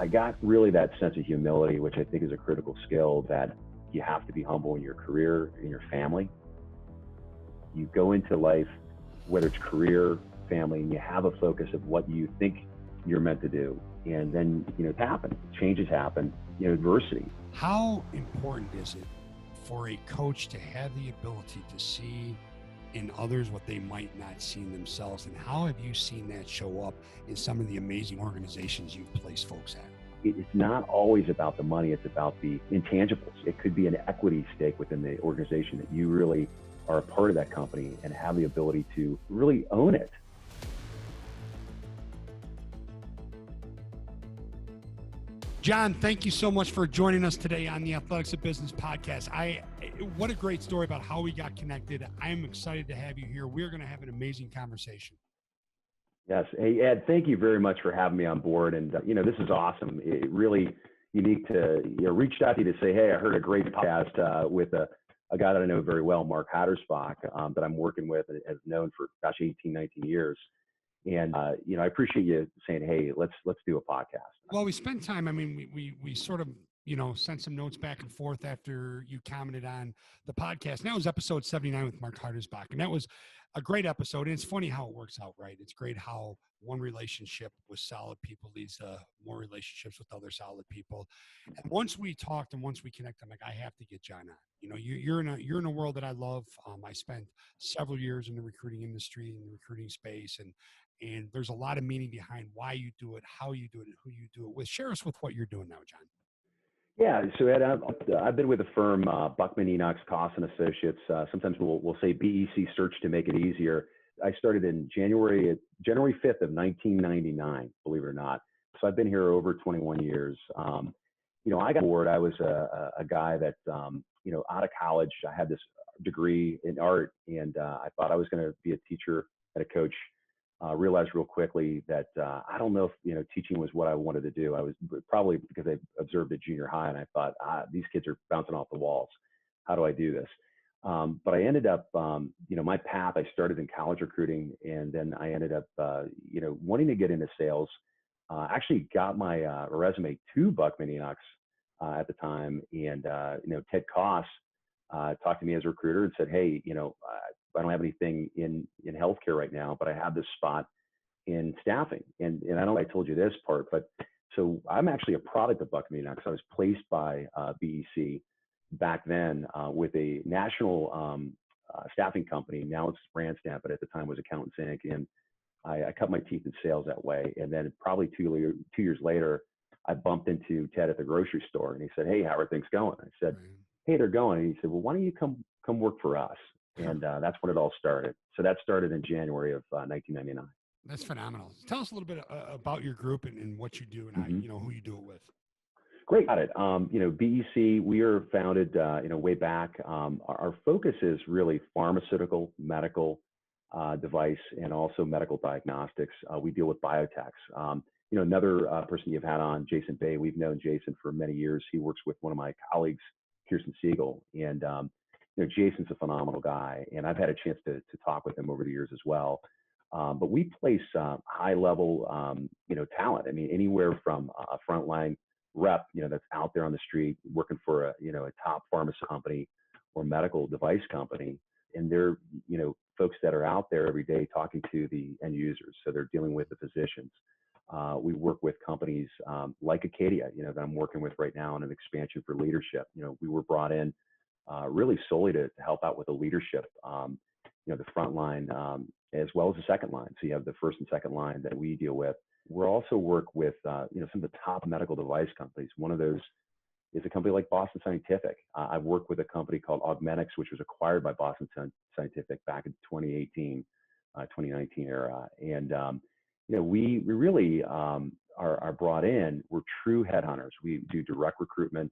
I got really that sense of humility, which I think is a critical skill, that you have to be humble in your career, in your family. You go into life, whether it's career, family, and you have a focus of what you think you're meant to do. And then, it happens. Changes happen, adversity. How important is it for a coach to have the ability to see in others what they might not see in themselves? And how have you seen that show up in some of the amazing organizations you've placed folks at? It's not always about the money. It's about the intangibles. It could be an equity stake within the organization that you really are a part of that company and have the ability to really own it. Jon, thank you so much for joining us today on the Athletics of Business podcast. What a great story about how we got connected. I am excited to have you here. We're going to have an amazing conversation. Yes. Hey, Ed, thank you very much for having me on board. And, this is awesome. It really unique to, reached out to you to say, hey, I heard a great podcast with a guy that I know very well, Mark Hattersbach, that I'm working with and have known for, 18, 19 years. And, I appreciate you saying, hey, let's do a podcast. Well, we spent time. I mean, we sort of, sent some notes back and forth after you commented on the podcast. And that was episode 79 with Mark Hattersbach. And that was a great episode. And it's funny how it works out, right? It's great how one relationship with solid people leads to more relationships with other solid people. And once we talked and once we connected, I'm like, I have to get Jon on. You're in a world that I love. I spent several years in the recruiting industry, in the recruiting space, and there's a lot of meaning behind why you do it, how you do it, and who you do it with. Share us with what you're doing now, Jon. Yeah, so Ed, I've been with the firm Buckman Enochs Coss Associates. Sometimes we'll say BEC search to make it easier. I started in January 5th of 1999, believe it or not. So I've been here over 21 years. I got bored. I was a guy that, out of college, I had this degree in art, and I thought I was going to be a teacher and a coach. Realized real quickly that I don't know if teaching was what I wanted to do. I was probably because I observed at junior high, and I thought these kids are bouncing off the walls. How do I do this? But I ended up, my path. I started in college recruiting, and then I ended up, wanting to get into sales. Actually, got my resume to Buckman Enochs at the time, and Ted Koss talked to me as a recruiter and said, "Hey, I don't have anything in healthcare right now, but I have this spot in staffing." And I don't know if I told you this part, but so I'm actually a product of Buckman Enochs. I was placed by BEC back then with a national staffing company. Now it's Brand Stamp, but at the time was Accountants Inc. And I cut my teeth in sales that way. And then probably 2 years later, I bumped into Ted at the grocery store, and he said, "Hey, how are things going?" I said, "Hey, they're going." And he said, "Well, why don't you come work for us?" And that's when it all started. So that started in January of 1999. That's phenomenal. Tell us a little bit about your group and what you do and who you do it with. Great. Got it. BEC, we are founded, way back. Our focus is really pharmaceutical, medical device, and also medical diagnostics. We deal with biotechs. Another person you've had on, Jason Bay, we've known Jason for many years. He works with one of my colleagues, Kirsten Siegel, and Jason's a phenomenal guy, and I've had a chance to talk with him over the years as well. But we place high-level, talent. I mean, anywhere from a frontline rep, that's out there on the street working for a top pharmaceutical company or medical device company, and they're, folks that are out there every day talking to the end users. So they're dealing with the physicians. We work with companies like ACADIA, that I'm working with right now on an expansion for leadership. We were brought in really solely to help out with the leadership, the front line, as well as the second line. So you have the first and second line that we deal with. We also work with, some of the top medical device companies. One of those is a company like Boston Scientific. I've worked with a company called Augmentics, which was acquired by Boston Scientific back in 2018, 2019 era. And, we really are brought in. We're true headhunters. We do direct recruitment.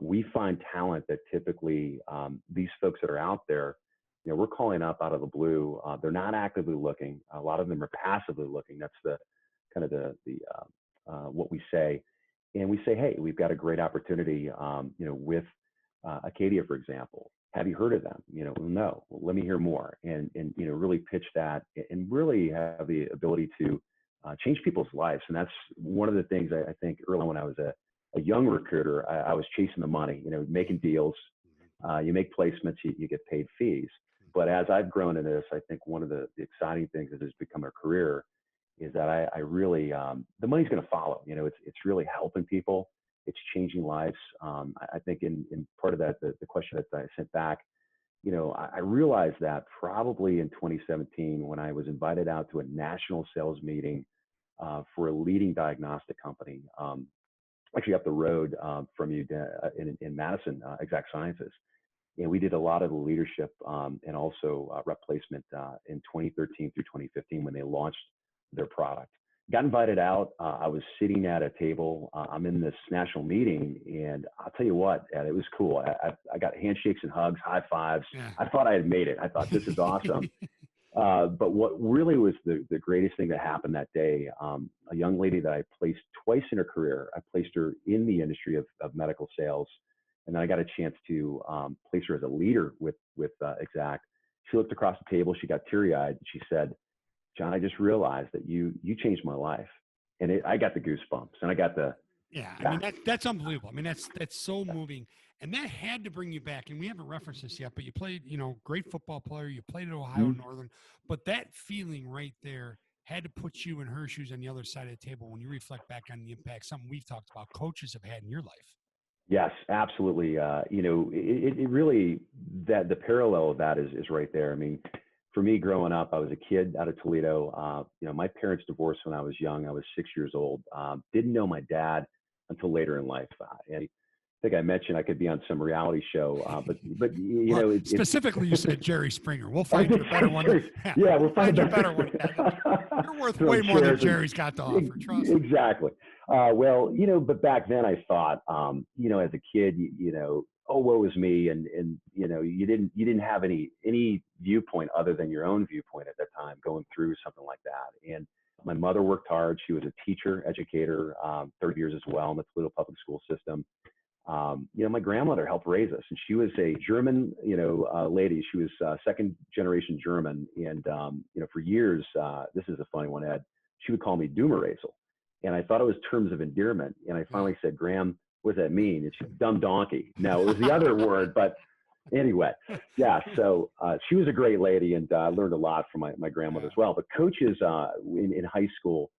We find talent that typically these folks that are out there, we're calling up out of the blue. They're not actively looking. A lot of them are passively looking. That's the kind of the what we say. And we say, hey, we've got a great opportunity, with ACADIA, for example. Have you heard of them? No. Well, let me hear more, and really pitch that, and really have the ability to change people's lives. And that's one of the things I think early on when I was a young recruiter, I was chasing the money, making deals. You make placements, you get paid fees. But as I've grown into this, I think one of the exciting things that has become a career is that I really, the money's going to follow. It's really helping people. It's changing lives. I think in part of that, the question that I sent back, I realized that probably in 2017 when I was invited out to a national sales meeting for a leading diagnostic company, actually up the road from you in Madison, Exact Sciences. And we did a lot of the leadership and also rep placement in 2013 through 2015 when they launched their product. Got invited out. I was sitting at a table. I'm in this national meeting, and I'll tell you what, Ed, it was cool. I got handshakes and hugs, high fives. Yeah. I thought I had made it. I thought, this is awesome. But what really was the greatest thing that happened that day, a young lady that I placed twice in her career, I placed her in the industry of medical sales. And then I got a chance to place her as a leader with Exact. She looked across the table. She got teary-eyed. And she said, Jon, I just realized that you changed my life. And I got the goosebumps. And I got the... Yeah, I mean, that's unbelievable. I mean, that's so moving. And that had to bring you back. And we haven't referenced this yet, but you played, great football player. You played at Ohio Northern. But that feeling right there had to put you in her shoes on the other side of the table when you reflect back on the impact, something we've talked about, coaches have had in your life. Yes, absolutely. It really, that the parallel of that is right there. I mean, for me growing up, I was a kid out of Toledo. My parents divorced when I was young. I was 6 years old. Didn't know my dad until later in life. And I think I mentioned I could be on some reality show, but well, specifically you said Jerry Springer. We'll find you a better one. Yeah, we'll find you a better one. You're worth way more than Jerry's got to offer. Trust me. Exactly. But back then I thought, as a kid, oh, woe is me, and you didn't have any viewpoint other than your own viewpoint at that time, going through something like that. And my mother worked hard. She was a teacher, educator, 30 years as well in the Toledo public school system. My grandmother helped raise us, and she was a German, lady. She was second generation German, and for years, this is a funny one, Ed. She would call me Doomerasel, and I thought it was terms of endearment. And I finally said, Graham, what does that mean? It's dumb donkey. No, it was the other word, but anyway, yeah. So she was a great lady, and I learned a lot from my grandmother as well. But coaches in high school,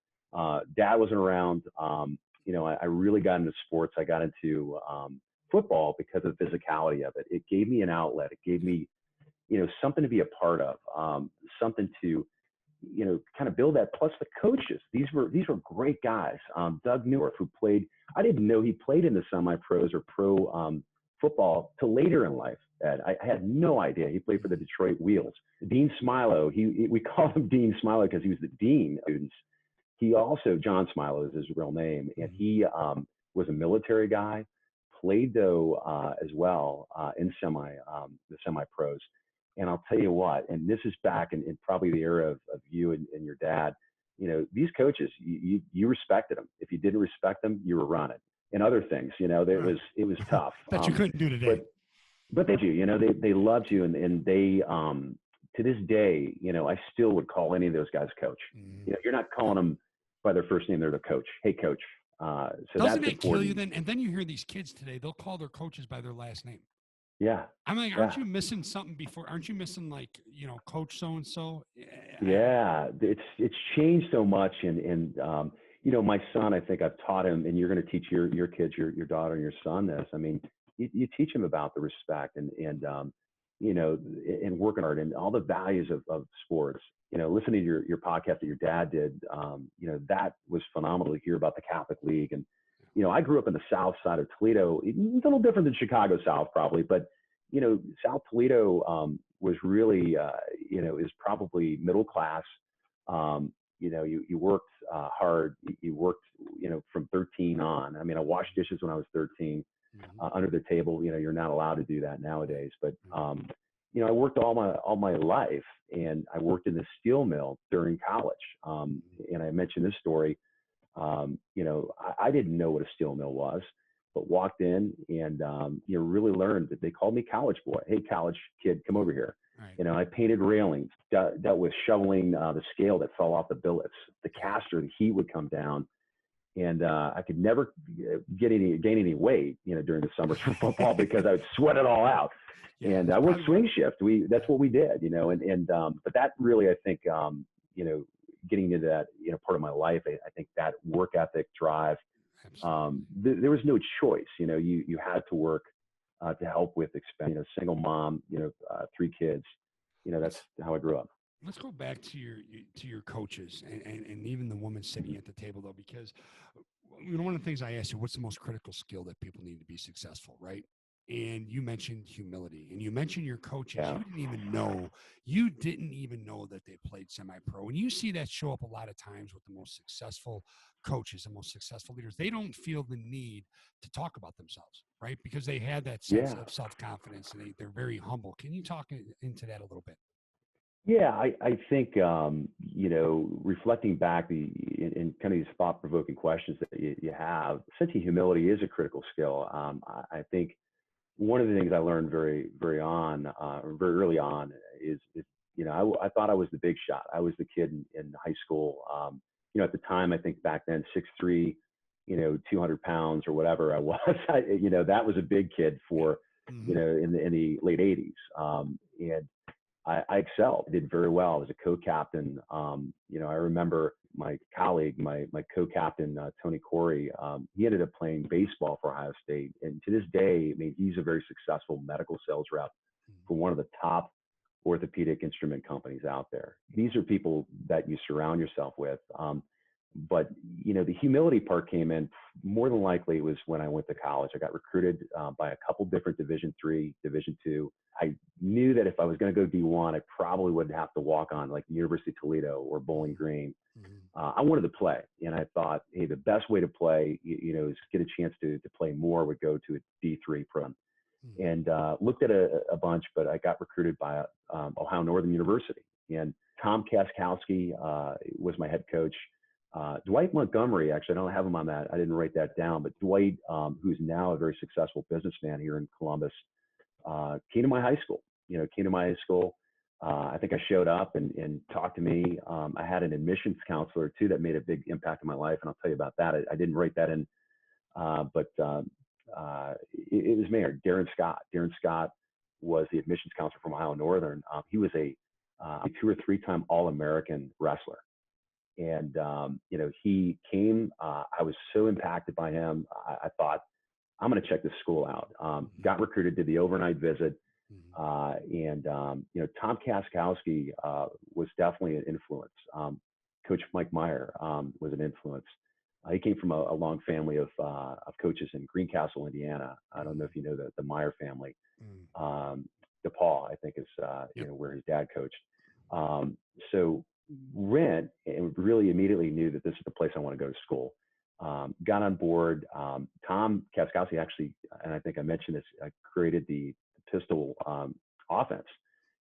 Dad wasn't around. I really got into sports. I got into football because of the physicality of it. It gave me an outlet. It gave me, something to be a part of, something to, kind of build that. Plus the coaches, these were great guys. Doug Newerth, who played, I didn't know he played in the semi-pros or pro football till later in life. Ed, I had no idea. He played for the Detroit Wheels. Dean Smilo, we call him Dean Smilo because he was the dean of students. He also, John Smilo is his real name, and he was a military guy, played though as well in the semi-pros. And I'll tell you what, and this is back in probably the era of you and your dad, these coaches, you respected them. If you didn't respect them, you were running. And other things, it was tough. That you couldn't do today. But they do, they loved you, and they, to this day, I still would call any of those guys coach. You're not calling them by their first name, they're the coach. Hey, coach. So doesn't it kill you then? And then you hear these kids today, they'll call their coaches by their last name. Yeah. I'm like, aren't you missing something before? Aren't you missing coach so-and-so? Yeah, it's changed so much. And my son, I think I've taught him, and you're going to teach your kids, your daughter and your son this. I mean, you teach them about the respect and working hard and all the values of sports. Listening to your podcast that your dad did, that was phenomenal to hear about the Catholic League. And, I grew up in the south side of Toledo, a little different than Chicago South probably, but, South Toledo was really, is probably middle class. You worked hard. You worked, from 13 on. I mean, I washed dishes when I was 13 under the table. You're not allowed to do that nowadays, but, I worked all my life, and I worked in the steel mill during college. And I mentioned this story. I didn't know what a steel mill was, but walked in and really learned that they called me college boy. Hey, college kid, come over here. Right. You know, I painted railings, dealt with shoveling the scale that fell off the billets, the caster, the heat would come down. And I could never gain any weight, you know, during the summers for football because I would sweat it all out. Yeah, And I worked swing shift. That's what we did, you know, but that really, I think, you know, getting into that, you know, part of my life, I think that work ethic drive, there was no choice, you know, you had to work to help with expense, you know, single mom, you know, 3 kids, you know, that's how I grew up. Let's go back to your coaches and even the woman sitting at the table, though, because you know, one of the things I asked you, what's the most critical skill that people need to be successful, right? And you mentioned humility, and you mentioned your coaches. Yeah. You didn't even know that they played semi-pro. And you see that show up a lot of times with the most successful coaches, the most successful leaders. They don't feel the need to talk about themselves, right? Because they had that sense of self-confidence, and they're very humble. Can you talk into that a little bit? Yeah, I think, you know, reflecting back in kind of these thought-provoking questions that you have, sense of humility is a critical skill. I think one of the things I learned very early on is you know, I thought I was the big shot. I was the kid in high school. You know, at the time, I think back then, 6'3", you know, 200 pounds or whatever I was, you know, that was a big kid for, you know, in the late 80s. And I excelled. I did very well. I was a co-captain. You know, I remember my colleague, my co-captain, Tony Corey, he ended up playing baseball for Ohio State. And to this day, I mean, he's a very successful medical sales rep for one of the top orthopedic instrument companies out there. These are people that you surround yourself with. But, you know, the humility part came in more than likely it was when I went to college. I got recruited by a couple different Division III, Division II. I knew that if I was going to go D1, I probably would have to walk on like University of Toledo or Bowling Green. I wanted to play, and I thought, hey, the best way to play, you know, is get a chance to play more would go to a D3 program. And looked at a bunch, but I got recruited by Ohio Northern University. And Tom Kaskowski was my head coach. Dwight Montgomery, actually, I don't have him on that. I didn't write that down, but Dwight, who's now a very successful businessman here in Columbus, came to my high school. You know, came to my high school. I think I showed up and talked to me. I had an admissions counselor too that made a big impact in my life, and I'll tell you about that. I didn't write that in, but it was Mayor Darren Scott. Darren Scott was the admissions counselor from Ohio Northern. He was a 2 or 3 time All-American wrestler. And, you know, he came, I was so impacted by him. I thought, I'm going to check this school out. Got recruited, did the overnight visit. And, you know, Tom Kaskowski was definitely an influence. Coach Mike Meyer was an influence. He came from a long family of coaches in Greencastle, Indiana. I don't know if you know the Meyer family. DePaul, I think, is you know, where his dad coached. So went and really immediately knew that this is the place I want to go to school. Got on board. Tom Kaskowski actually, and I think I mentioned this, created the pistol offense.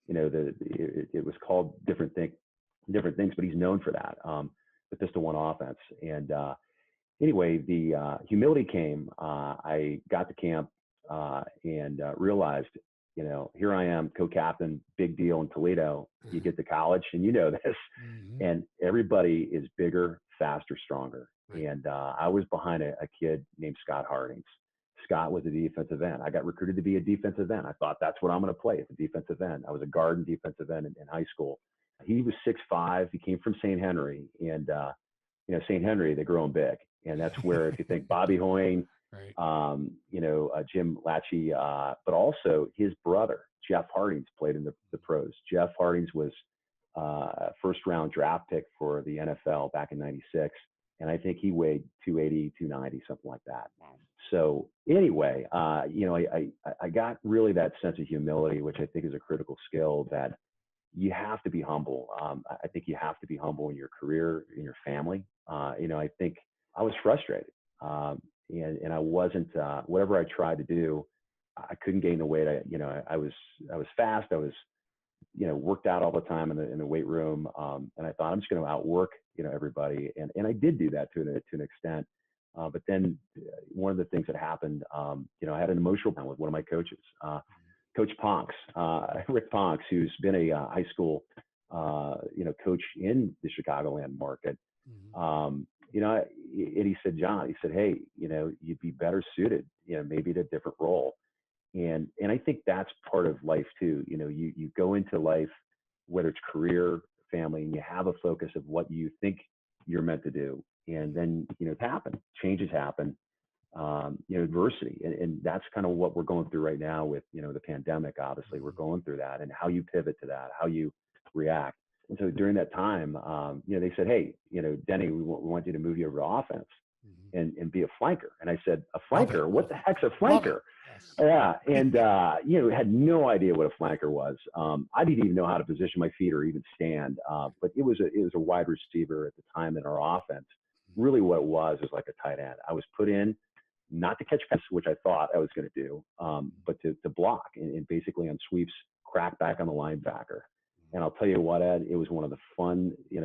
You know, it was called different things, but he's known for that, the pistol one offense. And anyway, the humility came. I got to camp and realized, you know, here I am, co-captain, big deal in Toledo. You get to college, and you know this, and everybody is bigger, faster, stronger. And I was behind a kid named Scott Hardings. Scott was a defensive end. I got recruited to be a defensive end. I thought that's what I'm going to play, as a defensive end. I was a guard and defensive end in high school. He was 6'5". He came from St. Henry, and you know, St. Henry, they grow them big, and that's where, if you think Bobby Hoying, you know, Jim Lachey, but also his brother, Jeff Hardings, played in the pros. Jeff Hardings was a first-round draft pick for the NFL back in '96, and I think he weighed 280, 290, something like that. Wow. So anyway, you know, I got really that sense of humility, which I think is a critical skill, that you have to be humble. I think you have to be humble in your career, in your family. You know, I think I was frustrated. And I wasn't, whatever I tried to do, I couldn't gain the weight. I was fast. I was, you know, worked out all the time in the weight room. And I thought, I'm just going to outwork, you know, everybody. And I did do that to an extent. But then one of the things that happened, you know, I had an emotional problem with one of my coaches. Coach Ponks, Rick Ponks, who's been a high school, coach in the Chicagoland market. Mhm. And he said, John, he said, hey, you'd be better suited, maybe in a different role. And I think that's part of life too. You go into life, whether it's career, family, and you have a focus of what you think you're meant to do. And then, it happens, changes happen, adversity. And that's kind of what we're going through right now with, the pandemic. Obviously, we're going through that, and how you pivot to that, how you react. And so during that time, they said, hey, Denny, we want you to move you over to offense Mhm. and be a flanker. And I said, a Love it. flanker? What the heck's a Love it. flanker? Yes. Yeah. And, had no idea what a flanker was. I didn't even know how to position my feet or even stand. But it was a wide receiver at the time in our offense. Really what it was like a tight end. I was put in not to catch passes, which I thought I was going to do, but to block and basically on sweeps, crack back on the linebacker. And I'll tell you what, Ed, it was one of the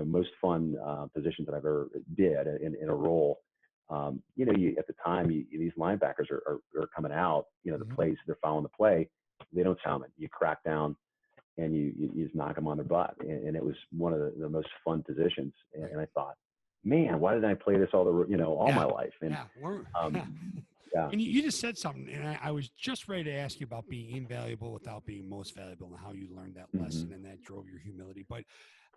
most fun positions that I've ever did in a role. At the time, these linebackers are coming out, the plays, they're following the play. They don't sound it. You crack down and you just knock them on their butt. And it was one of the most fun positions. And I thought, man, why didn't I play this all my life? And yeah. And you just said something, and I was just ready to ask you about being invaluable without being most valuable, and how you learned that lesson, and that drove your humility. But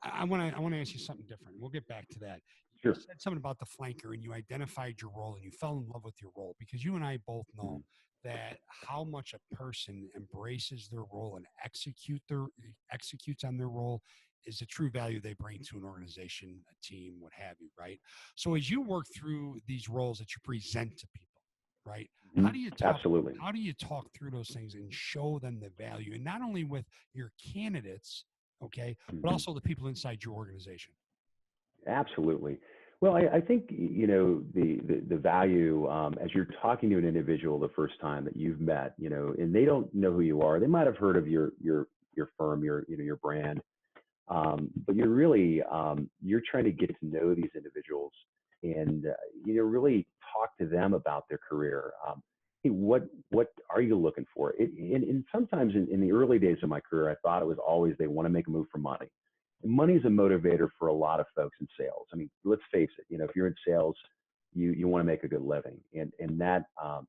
I want to ask you something different. We'll get back to that. You Sure. said something about the flanker, and you identified your role, and you fell in love with your role, because you and I both know that how much a person embraces their role and executes on their role is the true value they bring to an organization, a team, what have you, right? So as you work through these roles that you present to people, right? How do you talk? Absolutely. How do you talk through those things and show them the value, and not only with your candidates, okay, but also the people inside your organization? Absolutely. Well, I think the value as you're talking to an individual the first time that you've met, and they don't know who you are. They might have heard of your firm, your brand, but you're really you're trying to get to know these individuals and really talk to them about their career. Hey, what are you looking for? And sometimes in the early days of my career, I thought it was always they want to make a move for money. And money is a motivator for a lot of folks in sales. I mean, let's face it. If you're in sales, you want to make a good living. And that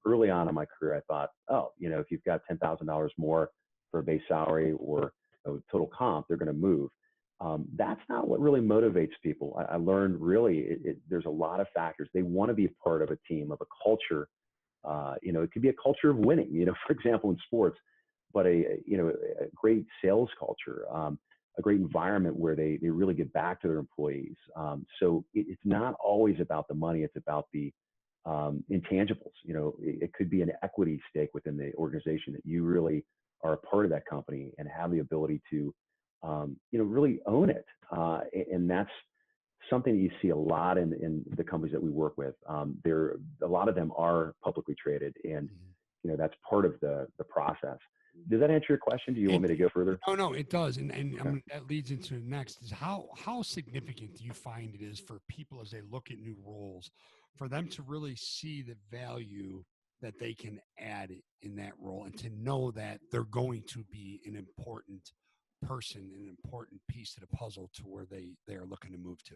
early on in my career, I thought, oh, if you've got $10,000 more for a base salary or total comp, they're going to move. That's not what really motivates people. I learned really there's a lot of factors. They want to be a part of a team, of a culture. It could be a culture of winning, for example, in sports, but a great sales culture, a great environment where they really get back to their employees. So it's not always about the money. It's about the intangibles. It could be an equity stake within the organization that you really are a part of that company and have the ability to, really own it. And that's something that you see a lot in the companies that we work with. A lot of them are publicly traded, and that's part of the process. Does that answer your question? Do you want me to go further? No, it does, and that leads into the next is how significant do you find it is for people as they look at new roles, for them to really see the value that they can add in that role, and to know that they're going to be an important person, an important piece to the puzzle to where they are looking to move to.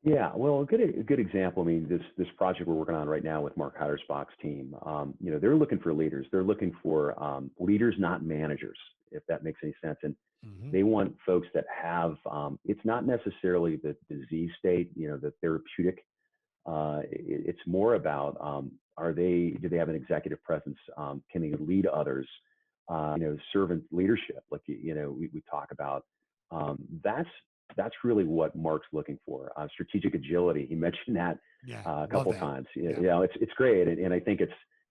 Yeah, well, a good example. I mean, this project we're working on right now with Mark Heidersbach's team. They're looking for leaders. They're looking for leaders, not managers, if that makes any sense. And they want folks that have. It's not necessarily the disease state, the therapeutic. It's more about do they have an executive presence? Can they lead others? Servant leadership, like we talk about. That's really what Mark's looking for. Strategic agility. He mentioned that a couple of times. It's great, and I think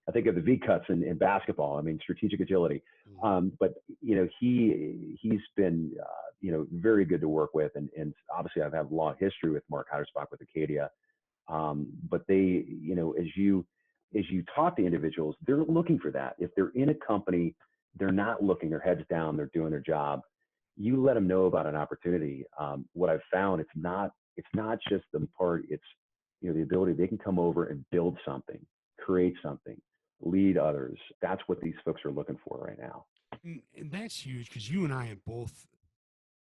I think of the V cuts in basketball. I mean, strategic agility. But he's been very good to work with, and obviously I've had a long history with Mark Heidersbach with ACADIA. But they, as you talk to individuals, they're looking for that. If they're in a company, they're not looking, their heads down, they're doing their job. You let them know about an opportunity. What I've found, it's not just the part, it's, the ability they can come over and build something, create something, lead others. That's what these folks are looking for right now. And that's huge because you and I have both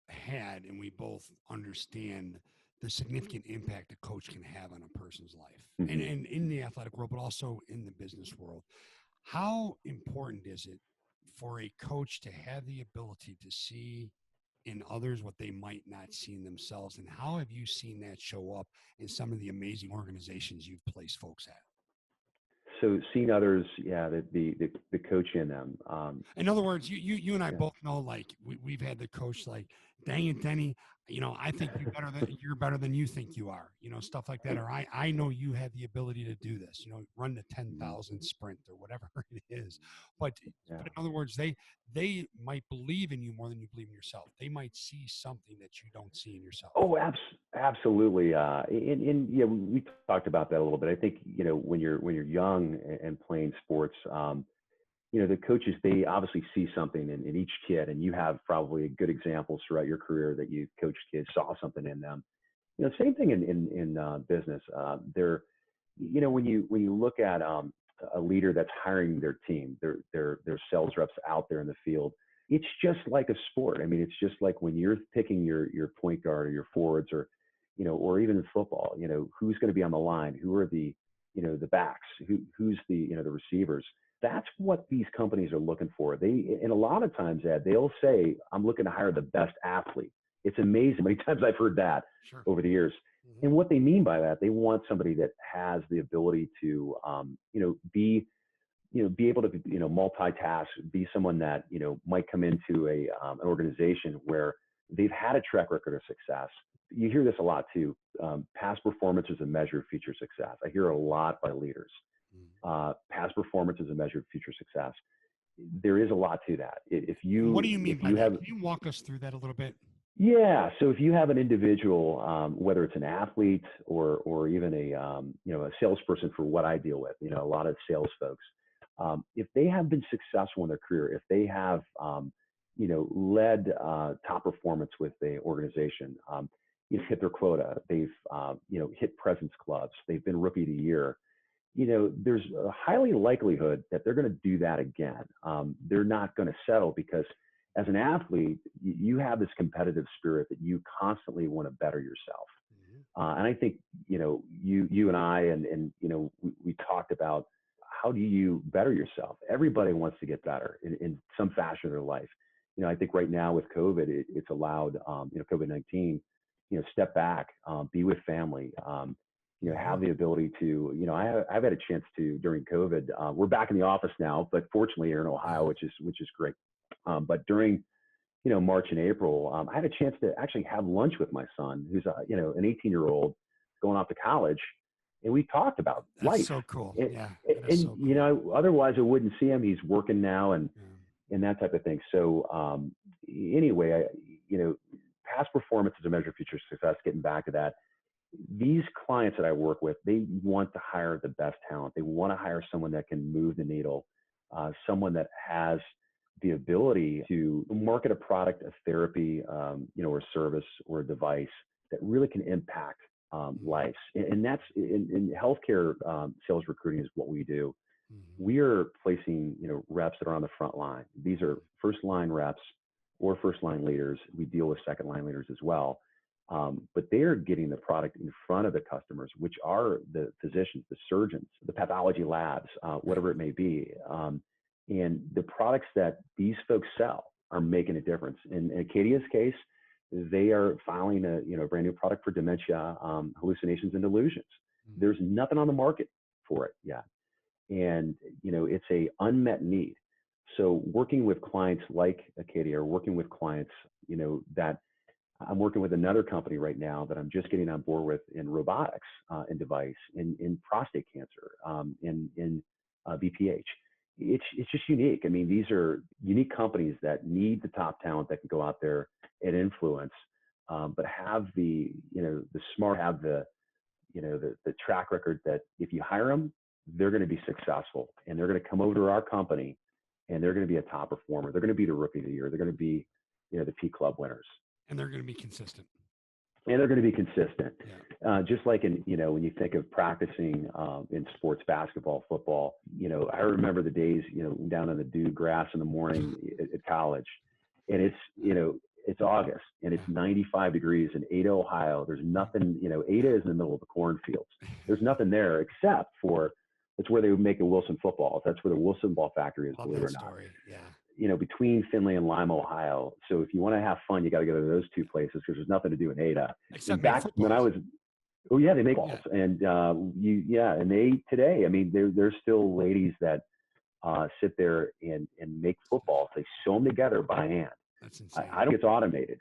had, and we both understand the significant impact a coach can have on a person's life, and in the athletic world, but also in the business world. How important is it for a coach to have the ability to see in others what they might not see in themselves? And how have you seen that show up in some of the amazing organizations you've placed folks at? So seeing others, yeah, the coach in them. In other words, you and I Yeah. both know, like, we've had the coach like, dang it, Denny, I think you're better than you think you are, stuff like that. Or I know you have the ability to do this, run the 10,000 sprint or whatever it is. But Yeah. in other words, they might believe in you more than you believe in yourself. They might see something that you don't see in yourself. Oh, absolutely. And yeah, we talked about that a little bit. I think, when you're young and playing sports, the coaches, they obviously see something in each kid, and you have probably good examples throughout your career that you coached kids, saw something in them. Same thing in business. When you look at a leader that's hiring their team, their sales reps out there in the field, it's just like a sport. I mean, it's just like when you're picking your point guard or your forwards, or even in football, who's going to be on the line, who are the backs, who's the receivers. That's what these companies are looking for. And a lot of times, Ed, they'll say, I'm looking to hire the best athlete. It's amazing how many times I've heard that over the years. And what they mean by that, they want somebody that has the ability to, be able to, multitask, be someone that, might come into an organization where they've had a track record of success. You hear this a lot too. Past performance is a measure of future success. I hear a lot by leaders. Past performance is a measure of future success. There is a lot to that. What do you mean by that? Can you walk us through that a little bit? Yeah. So if you have an individual, whether it's an athlete or even a salesperson, for what I deal with, a lot of sales folks, if they have been successful in their career, if they have, led top performance with the organization, hit their quota, they've, hit President's Clubs, they've been Rookie of the Year, there's a highly likelihood that they're going to do that again. They're not going to settle because as an athlete, you have this competitive spirit that you constantly want to better yourself. And I think, you and I, and we talked about how do you better yourself? Everybody wants to get better in some fashion of their life. I think right now with COVID, it's allowed, COVID-19, step back, be with family, have the ability to, I've had a chance to during COVID. We're back in the office now, but fortunately here in Ohio, which is great. But during, March and April, I had a chance to actually have lunch with my son, who's an 18-year-old going off to college, and we talked about life. That's so cool. Yeah. And so cool. Otherwise I wouldn't see him. He's working now and that type of thing. So anyway, past performance is a measure of future success. Getting back to that. These clients that I work with, they want to hire the best talent. They want to hire someone that can move the needle, someone that has the ability to market a product, a therapy, or a service or a device that really can impact lives. And that's in healthcare. Sales recruiting is what we do. We are placing, reps that are on the front line. These are first line reps or first line leaders. We deal with second line leaders as well. But they're getting the product in front of the customers, which are the physicians, the surgeons, the pathology labs, whatever it may be. And the products that these folks sell are making a difference. In ACADIA's case, they are filing a brand new product for dementia, hallucinations and delusions. There's nothing on the market for it yet. And, it's a unmet need. So working with clients like ACADIA, or working with clients, that I'm working with another company right now that I'm just getting on board with in robotics and device, in prostate cancer, in BPH. It's just unique. I mean, these are unique companies that need the top talent that can go out there and influence, but have the smart, have the track record that if you hire them, they're going to be successful, and they're going to come over to our company, and they're going to be a top performer. They're going to be the Rookie of the Year. They're going to be, the P Club winners. And they're going to be consistent. and they're going to be consistent. Yeah. Just like in, when you think of practicing in sports, basketball, football, I remember the days, down on the dew grass in the morning at college, and it's August and it's 95 degrees in Ada, Ohio. There's nothing, Ada is in the middle of the cornfields. There's nothing there except for, it's where they would make the Wilson footballs. That's where the Wilson ball factory is, believe it or not. Yeah. Between Findlay and Lima, Ohio. So if you want to have fun, you got to go to those two places because there's nothing to do in Ada. Except back when I was, they make balls. Yeah. And and they today, I mean, there's still ladies that sit there and make footballs. They sew them together by hand. That's insane. I don't think it's automated.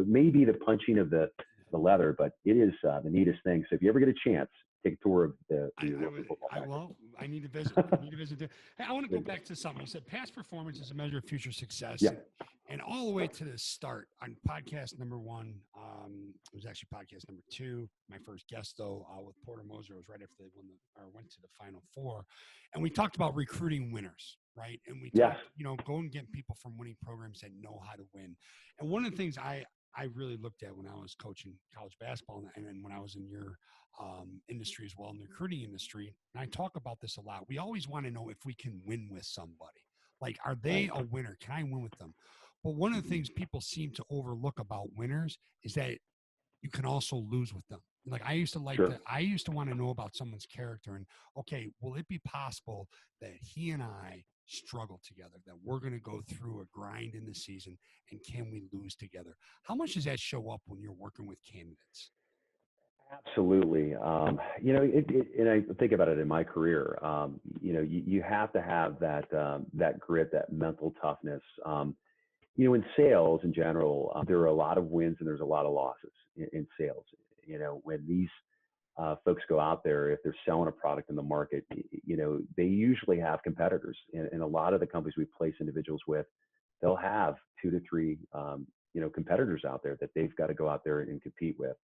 Maybe the punching of the leather, but it is the neatest thing. So if you ever get a chance, take a tour of the football factory. I need to visit. Hey, I want to go back to something. You said past performance is a measure of future success. Yeah. And all the way to the start on podcast number 1, it was actually podcast number 2. My first guest, though, with Porter Moser, was right after they went to the Final Four. And we talked about recruiting winners, right? And we talked, go and get people from winning programs that know how to win. And one of the things I really looked at when I was coaching college basketball and then when I was in your industry as well, in the recruiting industry, and I talk about this a lot. We always want to know if we can win with somebody. Like, are they a winner? Can I win with them? But one of the things people seem to overlook about winners is that you can also lose with them. Like, I used to want to know about someone's character and, okay, will it be possible that he and I struggle together, that we're going to go through a grind in the season, and can we lose together? How much does that show up when you're working with candidates? Absolutely. And I think about it in my career. You have to have that grit, that mental toughness. In sales in general, there are a lot of wins and there's a lot of losses in sales. When these folks go out there, if they're selling a product in the market, they usually have competitors. And a lot of the companies we place individuals with, they'll have 2 to 3, competitors out there that they've got to go out there and compete with.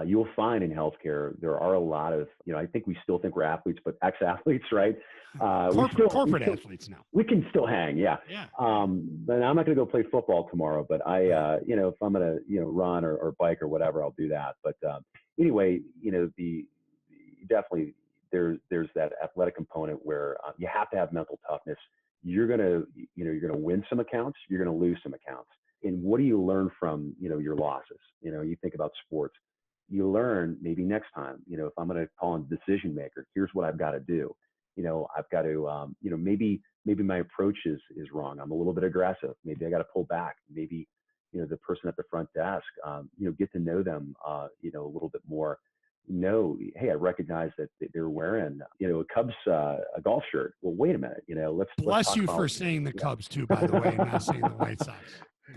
You'll find in healthcare, there are a lot of, I think we still think we're athletes, but ex-athletes, right? Corporate athletes now. We can still hang, yeah. But I'm not going to go play football tomorrow, but if I'm going to, run or bike or whatever, I'll do that. But anyway, definitely there's that athletic component where you have to have mental toughness. You're going to win some accounts, you're going to lose some accounts. And what do you learn from, your losses? You think about sports. You learn maybe next time, if I'm going to call on the decision maker, here's what I've got to do. I've got to, maybe my approach is wrong. I'm a little bit aggressive. Maybe I got to pull back. Maybe, the person at the front desk, get to know them, a little bit more. Hey, I recognize that they're wearing, a Cubs, a golf shirt. Well, wait a minute, let's bless you for saying the Cubs too, by the way, not saying the White Sox.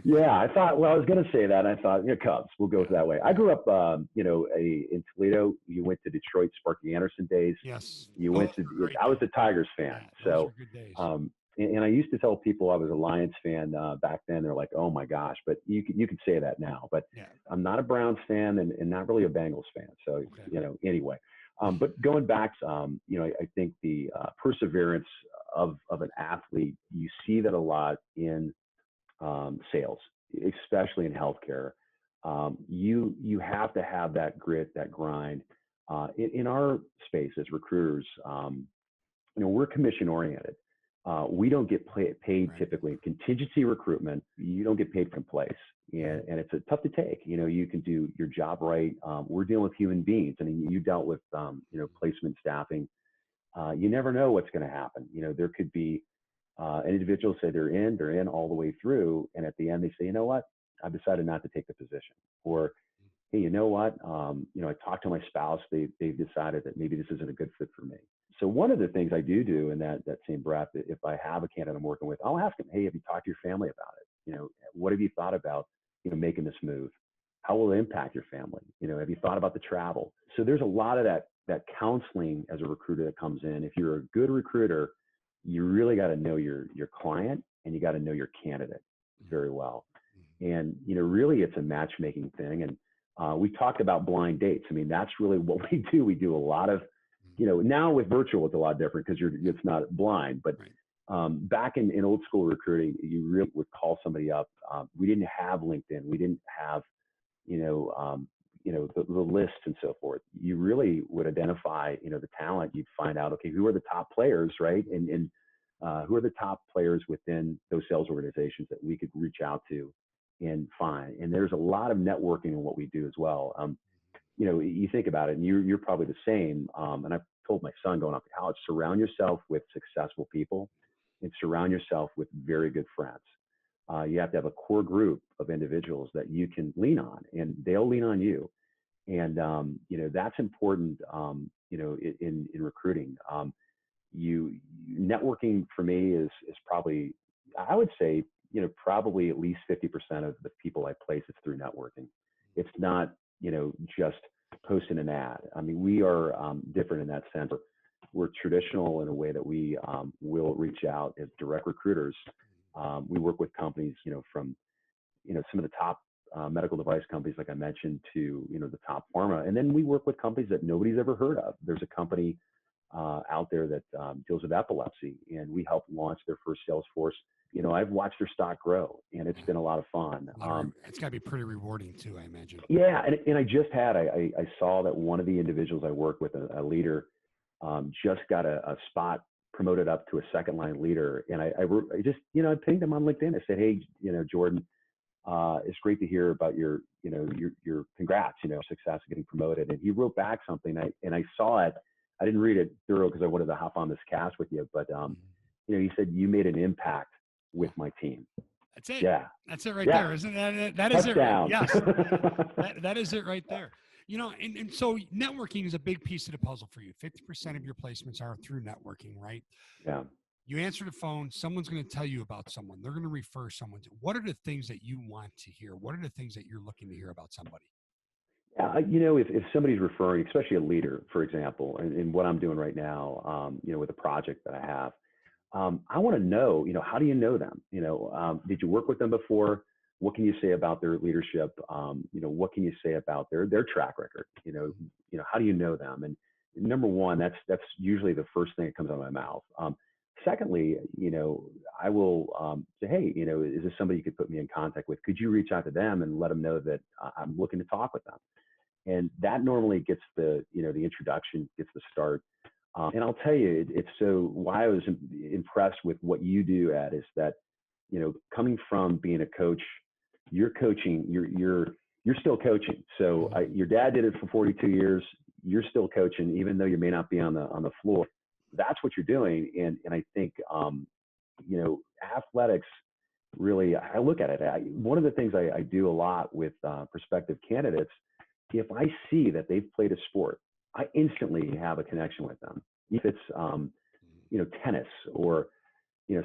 Yeah, I thought, I was going to say that. And I thought, Cubs, we'll go that way. I grew up, in Toledo. You went to Detroit, Sparky Anderson days. Yes. I was a Tigers fan. Yeah, so, good days. And I used to tell people I was a Lions fan back then. They're like, oh my gosh, but you could say that now. But I'm not a Browns fan and not really a Bengals fan. So, anyway. But going back, I think the perseverance of an athlete, you see that a lot in sales, especially in healthcare. You have to have that grit, that grind. In our space as recruiters, we're commission oriented. We don't get paid typically in contingency recruitment. You don't get paid from place, and it's tough to take. You can do your job right. We're dealing with human beings. I mean, you dealt with placement staffing. You never know what's going to happen. There could be an individual say they're in all the way through, and at the end they say, you know what, I've decided not to take the position. Or, hey, you know what, I talked to my spouse, they've decided that maybe this isn't a good fit for me. So one of the things I do in that same breath, if I have a candidate I'm working with, I'll ask them, hey, have you talked to your family about it? What have you thought about, making this move? How will it impact your family? Have you thought about the travel? So there's a lot of that counseling as a recruiter that comes in. If you're a good recruiter, you really got to know your client and you got to know your candidate very well. And, really it's a matchmaking thing. And we talked about blind dates. I mean, that's really what we do. We do a lot of, now with virtual, it's a lot different because it's not blind, but back in old school recruiting, you really would call somebody up. We didn't have LinkedIn. We didn't have, the lists and so forth. You really would identify, the talent. You'd find out, okay, who are the top players, right? And who are the top players within those sales organizations that we could reach out to and find. And there's a lot of networking in what we do as well. You think about it, and you're probably the same. And I've told my son going off to college, surround yourself with successful people and surround yourself with very good friends. You have to have a core group of individuals that you can lean on, and they'll lean on you. And, that's important, in recruiting. Networking for me is probably, I would say, probably at least 50% of the people I place is through networking. It's not, just posting an ad. I mean, we are different in that sense. We're traditional in a way that we will reach out as direct recruiters. We work with companies, from, some of the top medical device companies, like I mentioned, to, the top pharma. And then we work with companies that nobody's ever heard of. There's a company out there that deals with epilepsy, and we helped launch their first sales force. I've watched their stock grow, and it's been a lot of fun. It's got to be pretty rewarding too, I imagine. Yeah, and I saw that one of the individuals I work with, a leader, just got a spot promoted up to a second line leader, and I just I pinged him on LinkedIn. I said, hey, Jordan, it's great to hear about your congrats, success getting promoted. And he wrote back something, and I saw it. I didn't read it thorough because I wanted to hop on this cast with you, but he said, you made an impact with my team. That's it. Yeah. That's it right there. Isn't that? That is Touchdown. it. Yes. that is it right there. And so networking is a big piece of the puzzle for you. 50% of your placements are through networking, right? Yeah. You answer the phone, someone's going to tell you about someone. They're going to refer someone to. What are the things that you want to hear? What are the things that you're looking to hear about somebody? Yeah, if somebody's referring, especially a leader, for example, and what I'm doing right now, with a project that I have, I want to know, how do you know them? Did you work with them before? What can you say about their leadership? What can you say about their track record? How do you know them? And number one, that's usually the first thing that comes out of my mouth. Secondly, I will say, hey, is this somebody you could put me in contact with? Could you reach out to them and let them know that I'm looking to talk with them? And that normally gets the introduction, gets the start. And I'll tell you, it's so why I was impressed with what you do, Ed, is that, coming from being a coach, you're coaching, you're still coaching. So your dad did it for 42 years. You're still coaching, even though you may not be on the floor. That's what you're doing. And I think, athletics really, I look at it. One of the things I do a lot with prospective candidates, if I see that they've played a sport, I instantly have a connection with them. If it's, tennis or,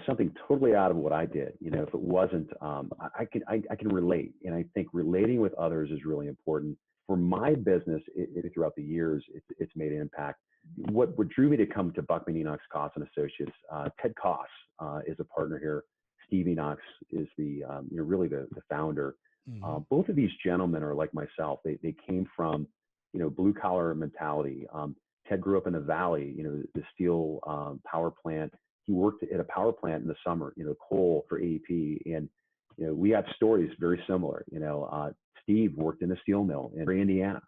something totally out of what I did, if it wasn't, I can relate. And I think relating with others is really important. For my business, throughout the years, it's made an impact. What drew me to come to Buckman Enochs Coss Associates, Ted Coss is a partner here. Steve Enochs is really the founder. Both of these gentlemen are like myself. They came from, blue collar mentality. Ted grew up in the Valley, the steel power plant. He worked at a power plant in the summer, coal for AEP. And, we have stories very similar. Steve worked in a steel mill in Indiana,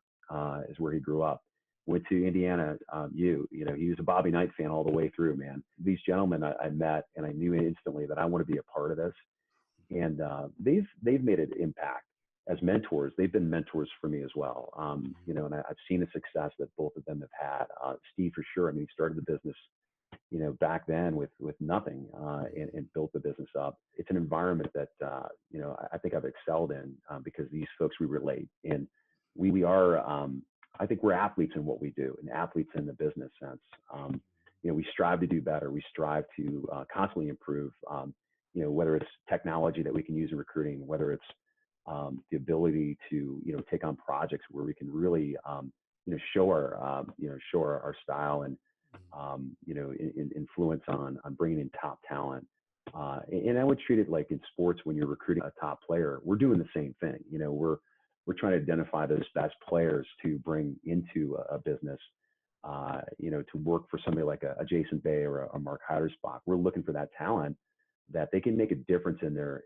is where he grew up. Went to Indiana, he was a Bobby Knight fan all the way through, man. These gentlemen I met, and I knew instantly that I want to be a part of this. And they've made an impact as mentors. They've been mentors for me as well. And I've seen the success that both of them have had. Steve, for sure. I mean, he started the business, back then with nothing, and built the business up. It's an environment that, I think I've excelled in, because these folks, we relate, and we are, I think we're athletes in what we do, and athletes in the business sense. We strive to do better. We strive to constantly improve, whether it's technology that we can use in recruiting, whether it's the ability to, take on projects where we can really, show our style and, influence on bringing in top talent. And I would treat it like in sports, when you're recruiting a top player, we're doing the same thing. We're trying to identify those best players to bring into a business, to work for somebody like a Jason Bay or a Mark Heidersbach. We're looking for that talent that they can make a difference in their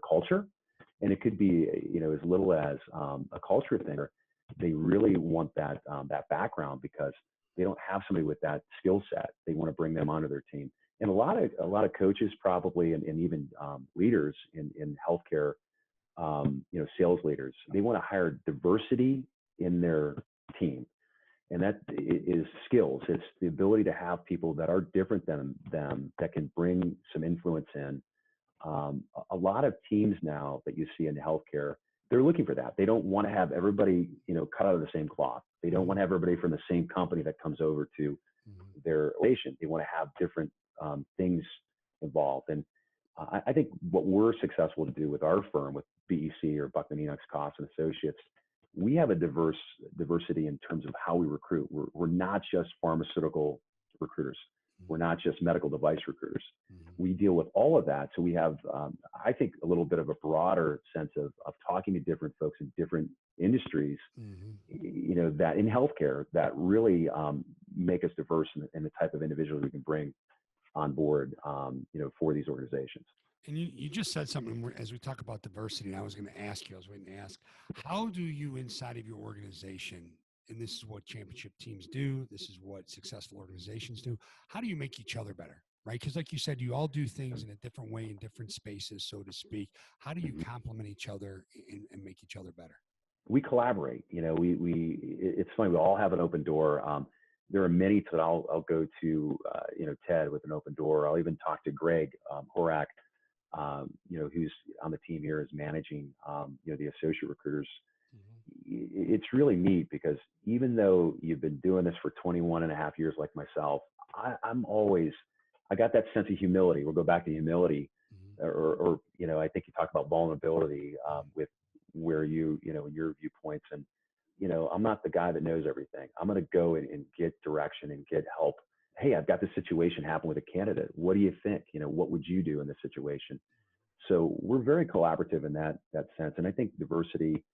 culture, And it could be, as little as a culture thing. Or they really want that background because they don't have somebody with that skill set. They want to bring them onto their team. And a lot of coaches probably, and even leaders in healthcare, sales leaders, they want to hire diversity in their team. And that is skills. It's the ability to have people that are different than them that can bring some influence in. A lot of teams now that you see in healthcare, they're looking for that. They don't want to have everybody, cut out of the same cloth. They don't want to have everybody from the same company that comes over to their organization. They want to have different things involved. And I think what we're successful to do with our firm, with BEC or Buckman Enochs Coss Associates, we have a diversity in terms of how we recruit. We're not just pharmaceutical recruiters. We're not just medical device recruiters. We deal with all of that. So we have, I think, a little bit of a broader sense of talking to different folks in different industries, that in healthcare that really make us diverse in the type of individuals we can bring on board, for these organizations. And you just said something as we talk about diversity, and I was waiting to ask, how do you inside of your organization, and this is what championship teams do, this is what successful organizations do, how do you make each other better, right? Because like you said, you all do things in a different way in different spaces, so to speak. How do you complement each other and make each other better? We collaborate. It's funny, we all have an open door. There are many that I'll go to, Ted with an open door. I'll even talk to Greg Horak, who's on the team here, is managing, the associate recruiters. It's really neat because even though you've been doing this for 21 and a half years, like myself, I got that sense of humility. We'll go back to humility, or I think you talk about vulnerability with where your viewpoints, and I'm not the guy that knows everything. I'm going to go and get direction and get help. Hey, I've got this situation happen with a candidate. What do you think? What would you do in this situation? So we're very collaborative in that sense. And I think diversity,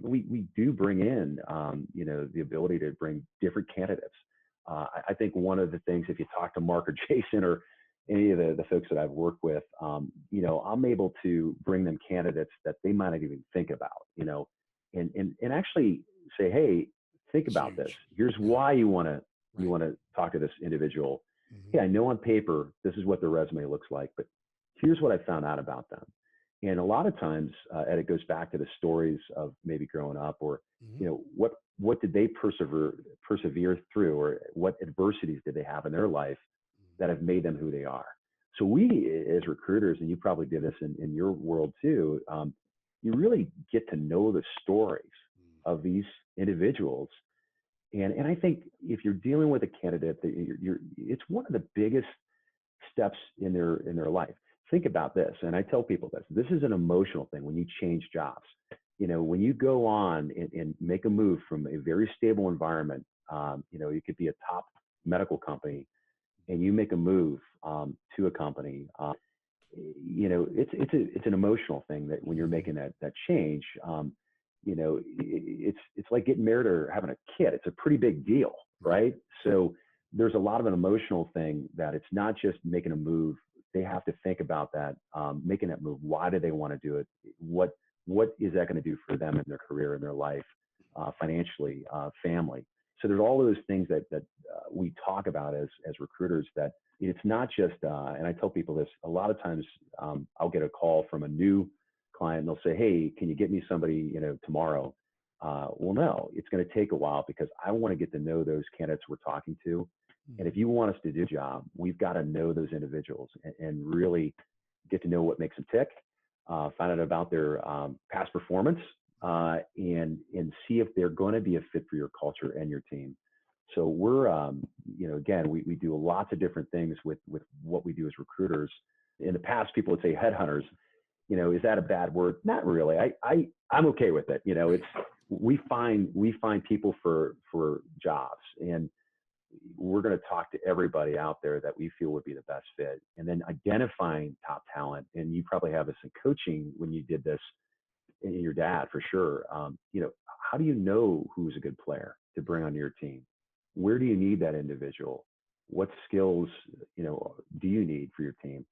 we do bring in, the ability to bring different candidates. I think one of the things, if you talk to Mark or Jason or any of the folks that I've worked with, I'm able to bring them candidates that they might not even think about, and actually say, hey, think about this. Here's why you want to talk to this individual. Hey, I know on paper, this is what their resume looks like, but here's what I found out about them. And a lot of times, and it goes back to the stories of maybe growing up, or, what did they persevere through, or what adversities did they have in their life that have made them who they are. So we, as recruiters, and you probably did this in your world too, you really get to know the stories of these individuals. And I think if you're dealing with a candidate, that it's one of the biggest steps in their life. Think about this, and I tell people this. This is an emotional thing when you change jobs. When you go on and make a move from a very stable environment, you could be a top medical company, and you make a move to a company. It's an emotional thing that when you're making that change, it's like getting married or having a kid. It's a pretty big deal, right? So there's a lot of an emotional thing that it's not just making a move. They have to think about that, making that move. Why do they want to do it? What is that going to do for them in their career, in their life, financially, family? So there's all those things that we talk about as recruiters, that it's not just, and I tell people this, a lot of times I'll get a call from a new client and they'll say, hey, can you get me somebody, tomorrow? Well, no, it's going to take a while because I want to get to know those candidates we're talking to. And if you want us to do a job, we've got to know those individuals and really get to know what makes them tick, find out about their past performance, and see if they're going to be a fit for your culture and your team. So we're, again, we do lots of different things with what we do as recruiters. In the past, people would say headhunters. Is that a bad word? Not really. I'm okay with it. We find people for jobs, and we're going to talk to everybody out there that we feel would be the best fit, and then identifying top talent. And you probably have this in coaching when you did this, and your dad for sure. How do you know who's a good player to bring on your team? Where do you need that individual? What skills, do you need for your team?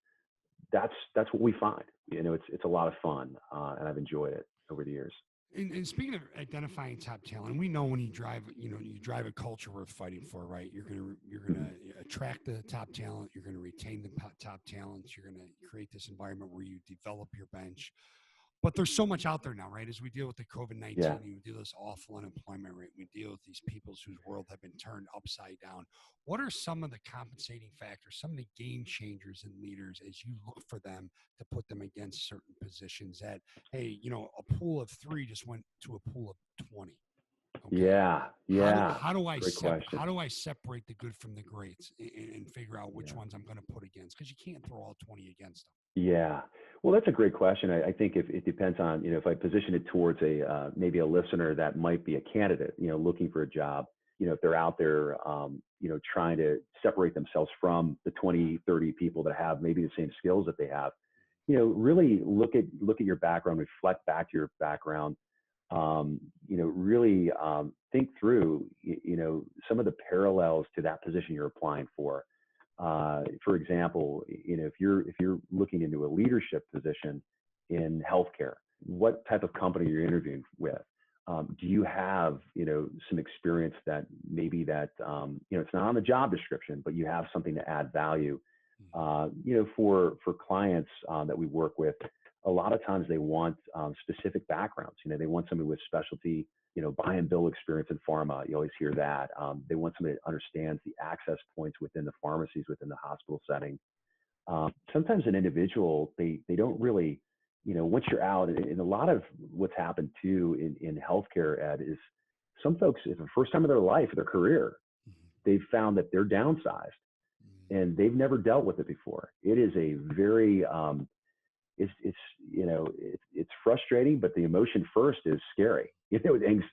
that's what we find. It's a lot of fun, and I've enjoyed it over the years. And speaking of identifying top talent, we know when you drive a culture worth fighting for, right? You're gonna attract the top talent. You're gonna retain the top talents. You're gonna create this environment where you develop your bench. But there's so much out there now, right? As we deal with the COVID-19, Yeah. we deal with this awful unemployment rate. We deal with these peoples whose world have been turned upside down. What are some of the compensating factors, some of the game changers in leaders as you look for them to put them against certain positions that, hey, a pool of 3 just went to a pool of 20. Okay. Yeah. How do I Great question. how do I separate the good from the greats and figure out which Yeah. ones I'm going to put against? Because you can't throw all 20 against them. Yeah. Well, that's a great question. I think if it depends on, if I position it towards maybe a listener that might be a candidate, looking for a job, if they're out there, trying to separate themselves from the 20, 30 people that have maybe the same skills that they have, really look at your background, reflect back to your background, really think through, some of the parallels to that position you're applying for. For example, if you're looking into a leadership position in healthcare, what type of company you're interviewing with? Do you have, some experience that maybe that, it's not on the job description, but you have something to add value? For clients that we work with, a lot of times they want specific backgrounds. They want somebody with specialty, buy and bill experience in pharma. You always hear that. They want somebody that understands the access points within the pharmacies, within the hospital setting. Sometimes an individual, they don't really, once you're out, and a lot of what's happened too in healthcare, Ed, is some folks, it's the first time of their life, their career, they've found that they're downsized and they've never dealt with it before. It is a very, it's frustrating, but the emotion first is scary. It's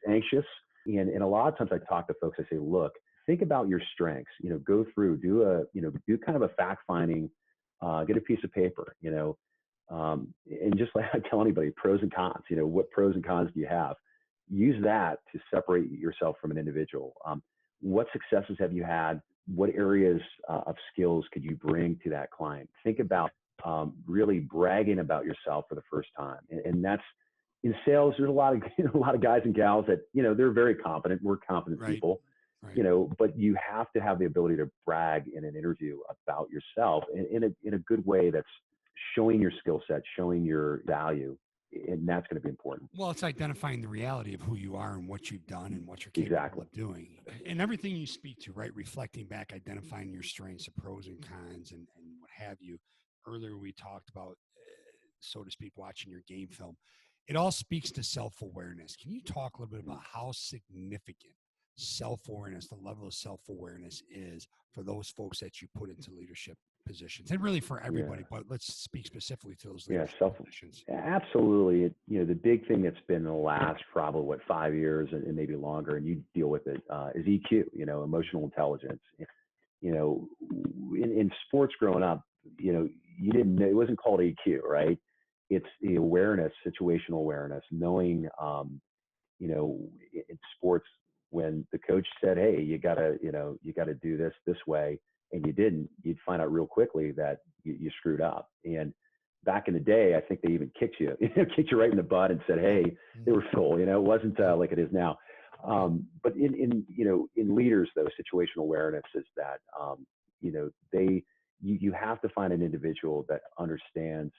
anxious. And a lot of times I talk to folks, I say, look, think about your strengths, go through, do kind of a fact finding, get a piece of paper, and just like I tell anybody, pros and cons, what pros and cons do you have? Use that to separate yourself from an individual. What successes have you had? What areas of skills could you bring to that client? Think about really bragging about yourself for the first time. And that's in sales. There's a lot of guys and gals that, they're very competent. We're competent people, but you have to have the ability to brag in an interview about yourself in a good way that's showing your skill set, showing your value. And that's going to be important. Well, it's identifying the reality of who you are and what you've done and what you're capable of doing. And everything you speak to, right? Reflecting back, identifying your strengths, the pros and cons, and what have you. Earlier, we talked about, so to speak, watching your game film. It all speaks to self-awareness. Can you talk a little bit about how significant self-awareness, the level of self-awareness is for those folks that you put into leadership positions, and really for everybody, but let's speak specifically to those leadership positions. Absolutely. The big thing that's been the last probably 5 years and maybe longer, and you deal with it, is EQ, emotional intelligence. In sports growing up, you didn't know, it wasn't called EQ, right? It's the awareness, situational awareness, knowing, in sports, when the coach said, hey, you gotta do this way, and you didn't, you'd find out real quickly that you screwed up. And back in the day, I think they even kicked you right in the butt and said, hey, they were full, it wasn't like it is now. But in leaders, though, situational awareness is that, you have to find an individual that understands,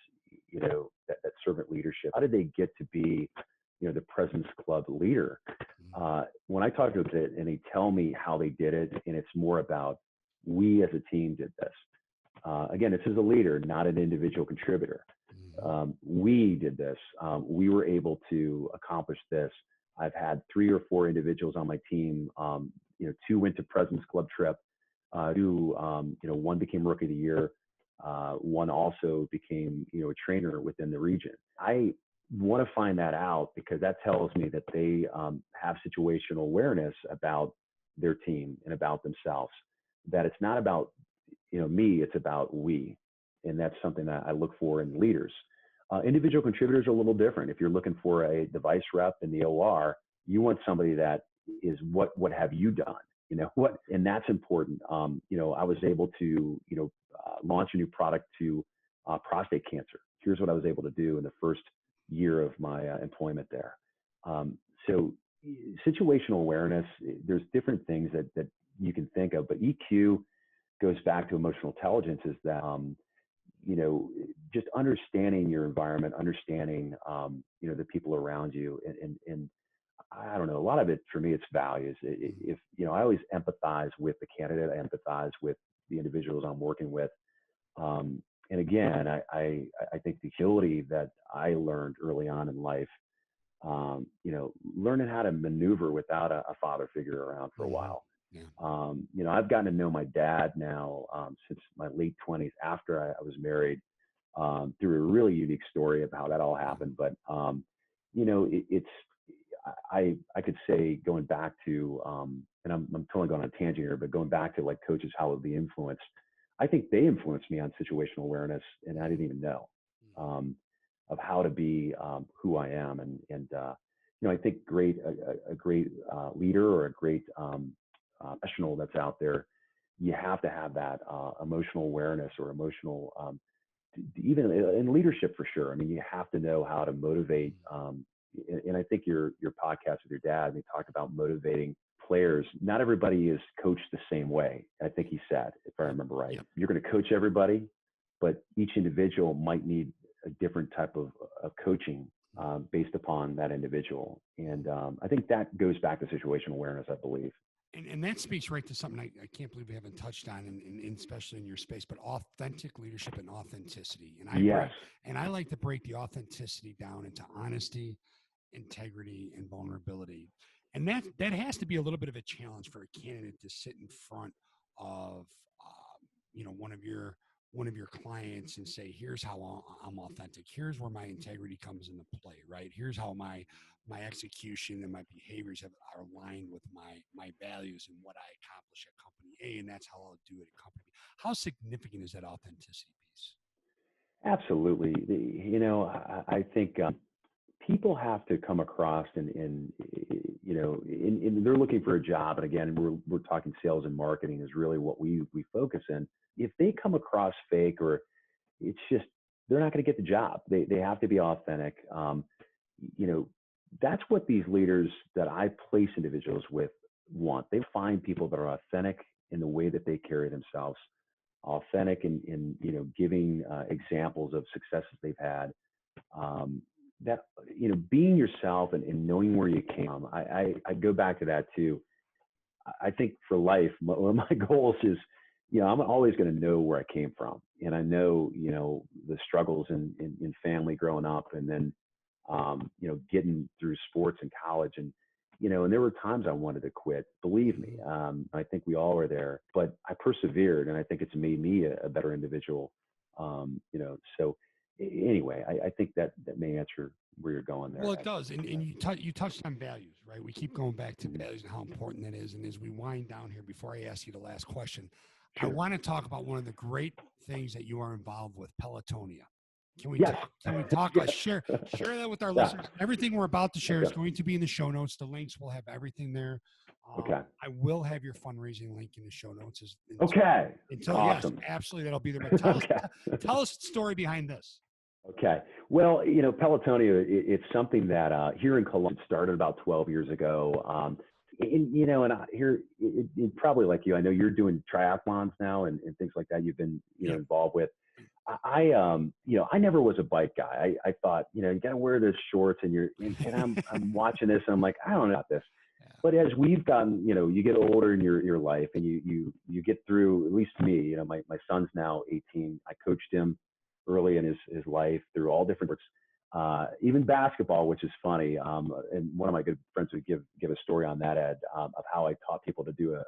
that servant leadership. How did they get to be, the President's Club leader? When I talk to them and they tell me how they did it, and it's more about, we as a team did this. Again, this is a leader, not an individual contributor. We did this. We were able to accomplish this. I've had 3 or 4 individuals on my team. 2 went to President's Club trip. 2, one became Rookie of the Year. One also became, a trainer within the region. I want to find that out because that tells me that they have situational awareness about their team and about themselves. That it's not about, me, it's about we. And that's something that I look for in leaders. Individual contributors are a little different. If you're looking for a device rep in the OR, you want somebody that is what have you done? And that's important. I was able to, launch a new product to prostate cancer. Here's what I was able to do in the first year of my employment there. So situational awareness, there's different things that you can think of, but EQ goes back to emotional intelligence, is that, just understanding your environment, understanding, the people around you. And I don't know, a lot of it for me, it's values. If, I always empathize with the candidate, I empathize with the individuals I'm working with. And again, I think the humility that I learned early on in life, learning how to maneuver without a father figure around for a while. Yeah. I've gotten to know my dad now since my late 20s, after I was married, through a really unique story of how that all happened. But, I could say, going back to, and I'm totally going on a tangent here, but going back to like coaches, how would be influenced, I think they influenced me on situational awareness, and I didn't even know, of how to be who I am. And I think a great leader, or a great professional that's out there, you have to have that emotional awareness, or emotional, even in leadership for sure. I mean, you have to know how to motivate. And I think your podcast with your dad, they talked about motivating players. Not everybody is coached the same way, I think he said, if I remember right. Yep. You're going to coach everybody, but each individual might need a different type of coaching based upon that individual. And I think that goes back to situational awareness, I believe. And that speaks right to something I can't believe we haven't touched on, in especially in your space, but authentic leadership and authenticity. And I like to break the authenticity down into honesty, integrity, and vulnerability. And that has to be a little bit of a challenge for a candidate to sit in front of, one of your clients and say, here's how I'm authentic. Here's where my integrity comes into play, right? Here's how my execution and my behaviors are aligned with my values and what I accomplish at company A, and that's how I'll do it at company B. How significant is that authenticity piece? Absolutely. I think people have to come across and they're looking for a job. And again, we're talking sales and marketing is really what we focus in. If they come across fake, or it's just, they're not going to get the job. They have to be authentic. That's what these leaders that I place individuals with want. They find people that are authentic in the way that they carry themselves, authentic in giving examples of successes they've had. That, being yourself and knowing where you came from. I go back to that too. I think for life, one of my goals is, I'm always going to know where I came from. And I know, the struggles in family growing up, and then, getting through sports and college. And, and there were times I wanted to quit, believe me. I think we all were there, but I persevered, and I think it's made me a better individual. So anyway, I think that may answer where you're going there. Well, it does. And you touched on values, right? We keep going back to values and how important that is. And as we wind down here, before I ask you the last question, sure, I want to talk about one of the great things that you are involved with, Pelotonia. Can we talk? Yes. Share that with our listeners. Everything we're about to share is going to be in the show notes. The links, will have everything there. I will have your fundraising link in the show notes. Awesome. Yes, absolutely. That'll be there. But tell us the story behind this. Okay. Well, Pelotonia, it's something that here in Columbus started about 12 years ago. Here, probably like you, I know you're doing triathlons now and things like that you've been, involved with. I never was a bike guy. I thought, you got to wear those shorts, and I'm watching this, and I'm like, I don't know about this. Yeah. But as we've gotten, you get older in your life, and you get through, at least me, my son's now 18. I coached him early in his life through all different sports, even basketball, which is funny. And one of my good friends would give a story on that, Ed, of how I taught people to do a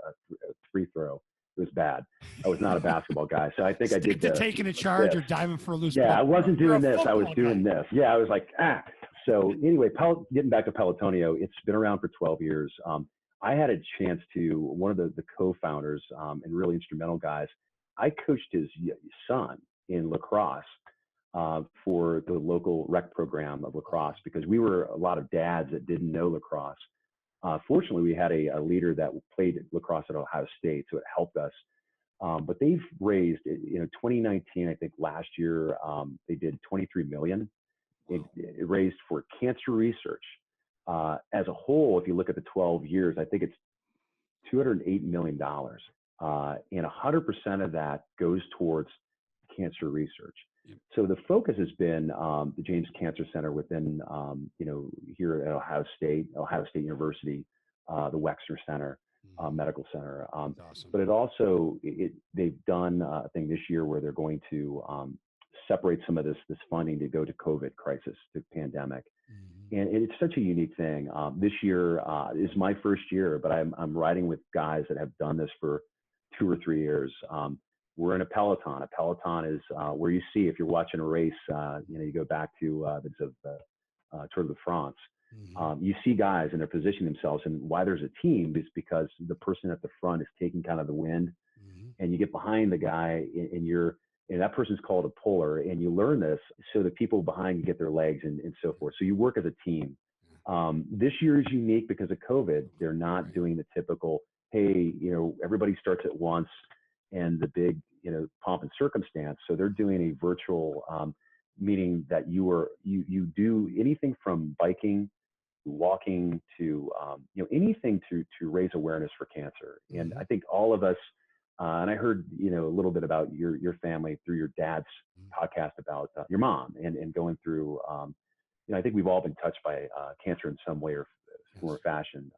free throw. It was bad. I was not a basketball guy. So I think I did taking a charge or diving for a loose ball. I wasn't doing this. I was doing this. Yeah, I was like, So anyway, getting back to Pelotonio, it's been around for 12 years. I had a chance to, one of the co-founders and really instrumental guys, I coached his son in lacrosse for the local rec program of lacrosse, because we were a lot of dads that didn't know lacrosse. Fortunately, we had a leader that played lacrosse at Ohio State, so it helped us. But they've raised, 2019, I think last year, they did 23 million. It raised for cancer research. As a whole, if you look at the 12 years, I think it's $208 million. And 100% of that goes towards cancer research. Yep. So the focus has been the James Cancer Center within, here at Ohio State University, the Wexner Center, Medical Center. Awesome. But it also, they've done a thing this year where they're going to separate some of this funding to go to COVID crisis, to pandemic. And it's such a unique thing. This year is my first year, but I'm riding with guys that have done this for 2 or 3 years. We're in a peloton. A peloton is where you see, if you're watching a race, you go back to the Tour de France. You see guys and they're positioning themselves, and why there's a team is because the person at the front is taking kind of the wind, and you get behind the guy, and that person's called a puller, and you learn this so the people behind you get their legs and so forth. So you work as a team. This year is unique because of COVID. They're not doing the typical, hey, everybody starts at once and the big, pomp and circumstance. So they're doing a virtual meeting that you do anything from biking, walking to, anything to raise awareness for cancer. And I think all of us, and I heard, a little bit about your family through your dad's podcast about your mom and going through, I think we've all been touched by cancer in some way or form or fashion.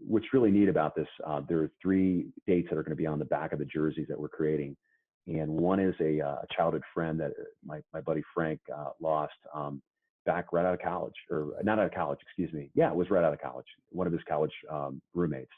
What's really neat about this, there are 3 dates that are going to be on the back of the jerseys that we're creating. And one is a childhood friend that my buddy Frank lost back right out of college, or not out of college, excuse me. Yeah, it was right out of college. One of his college roommates.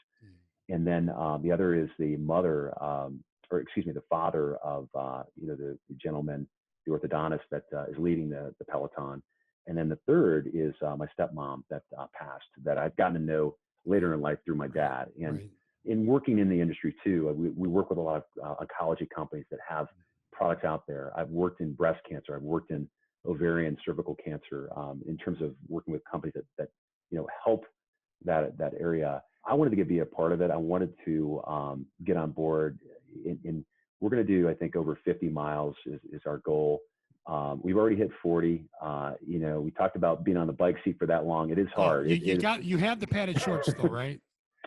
And then the other is the the father of, the gentleman, the orthodontist that is leading the peloton. And then the third is my stepmom that passed, that I've gotten to know later in life through my dad. And in working in the industry too, we work with a lot of oncology companies that have products out there. I've worked in breast cancer. I've worked in ovarian, cervical cancer, in terms of working with companies that help that area. I wanted to be a part of it. I wanted to get on board. And we're going to do, I think, over 50 miles is our goal. We've already hit 40. We talked about being on the bike seat for that long. It is hard. You have the padded shorts though, right?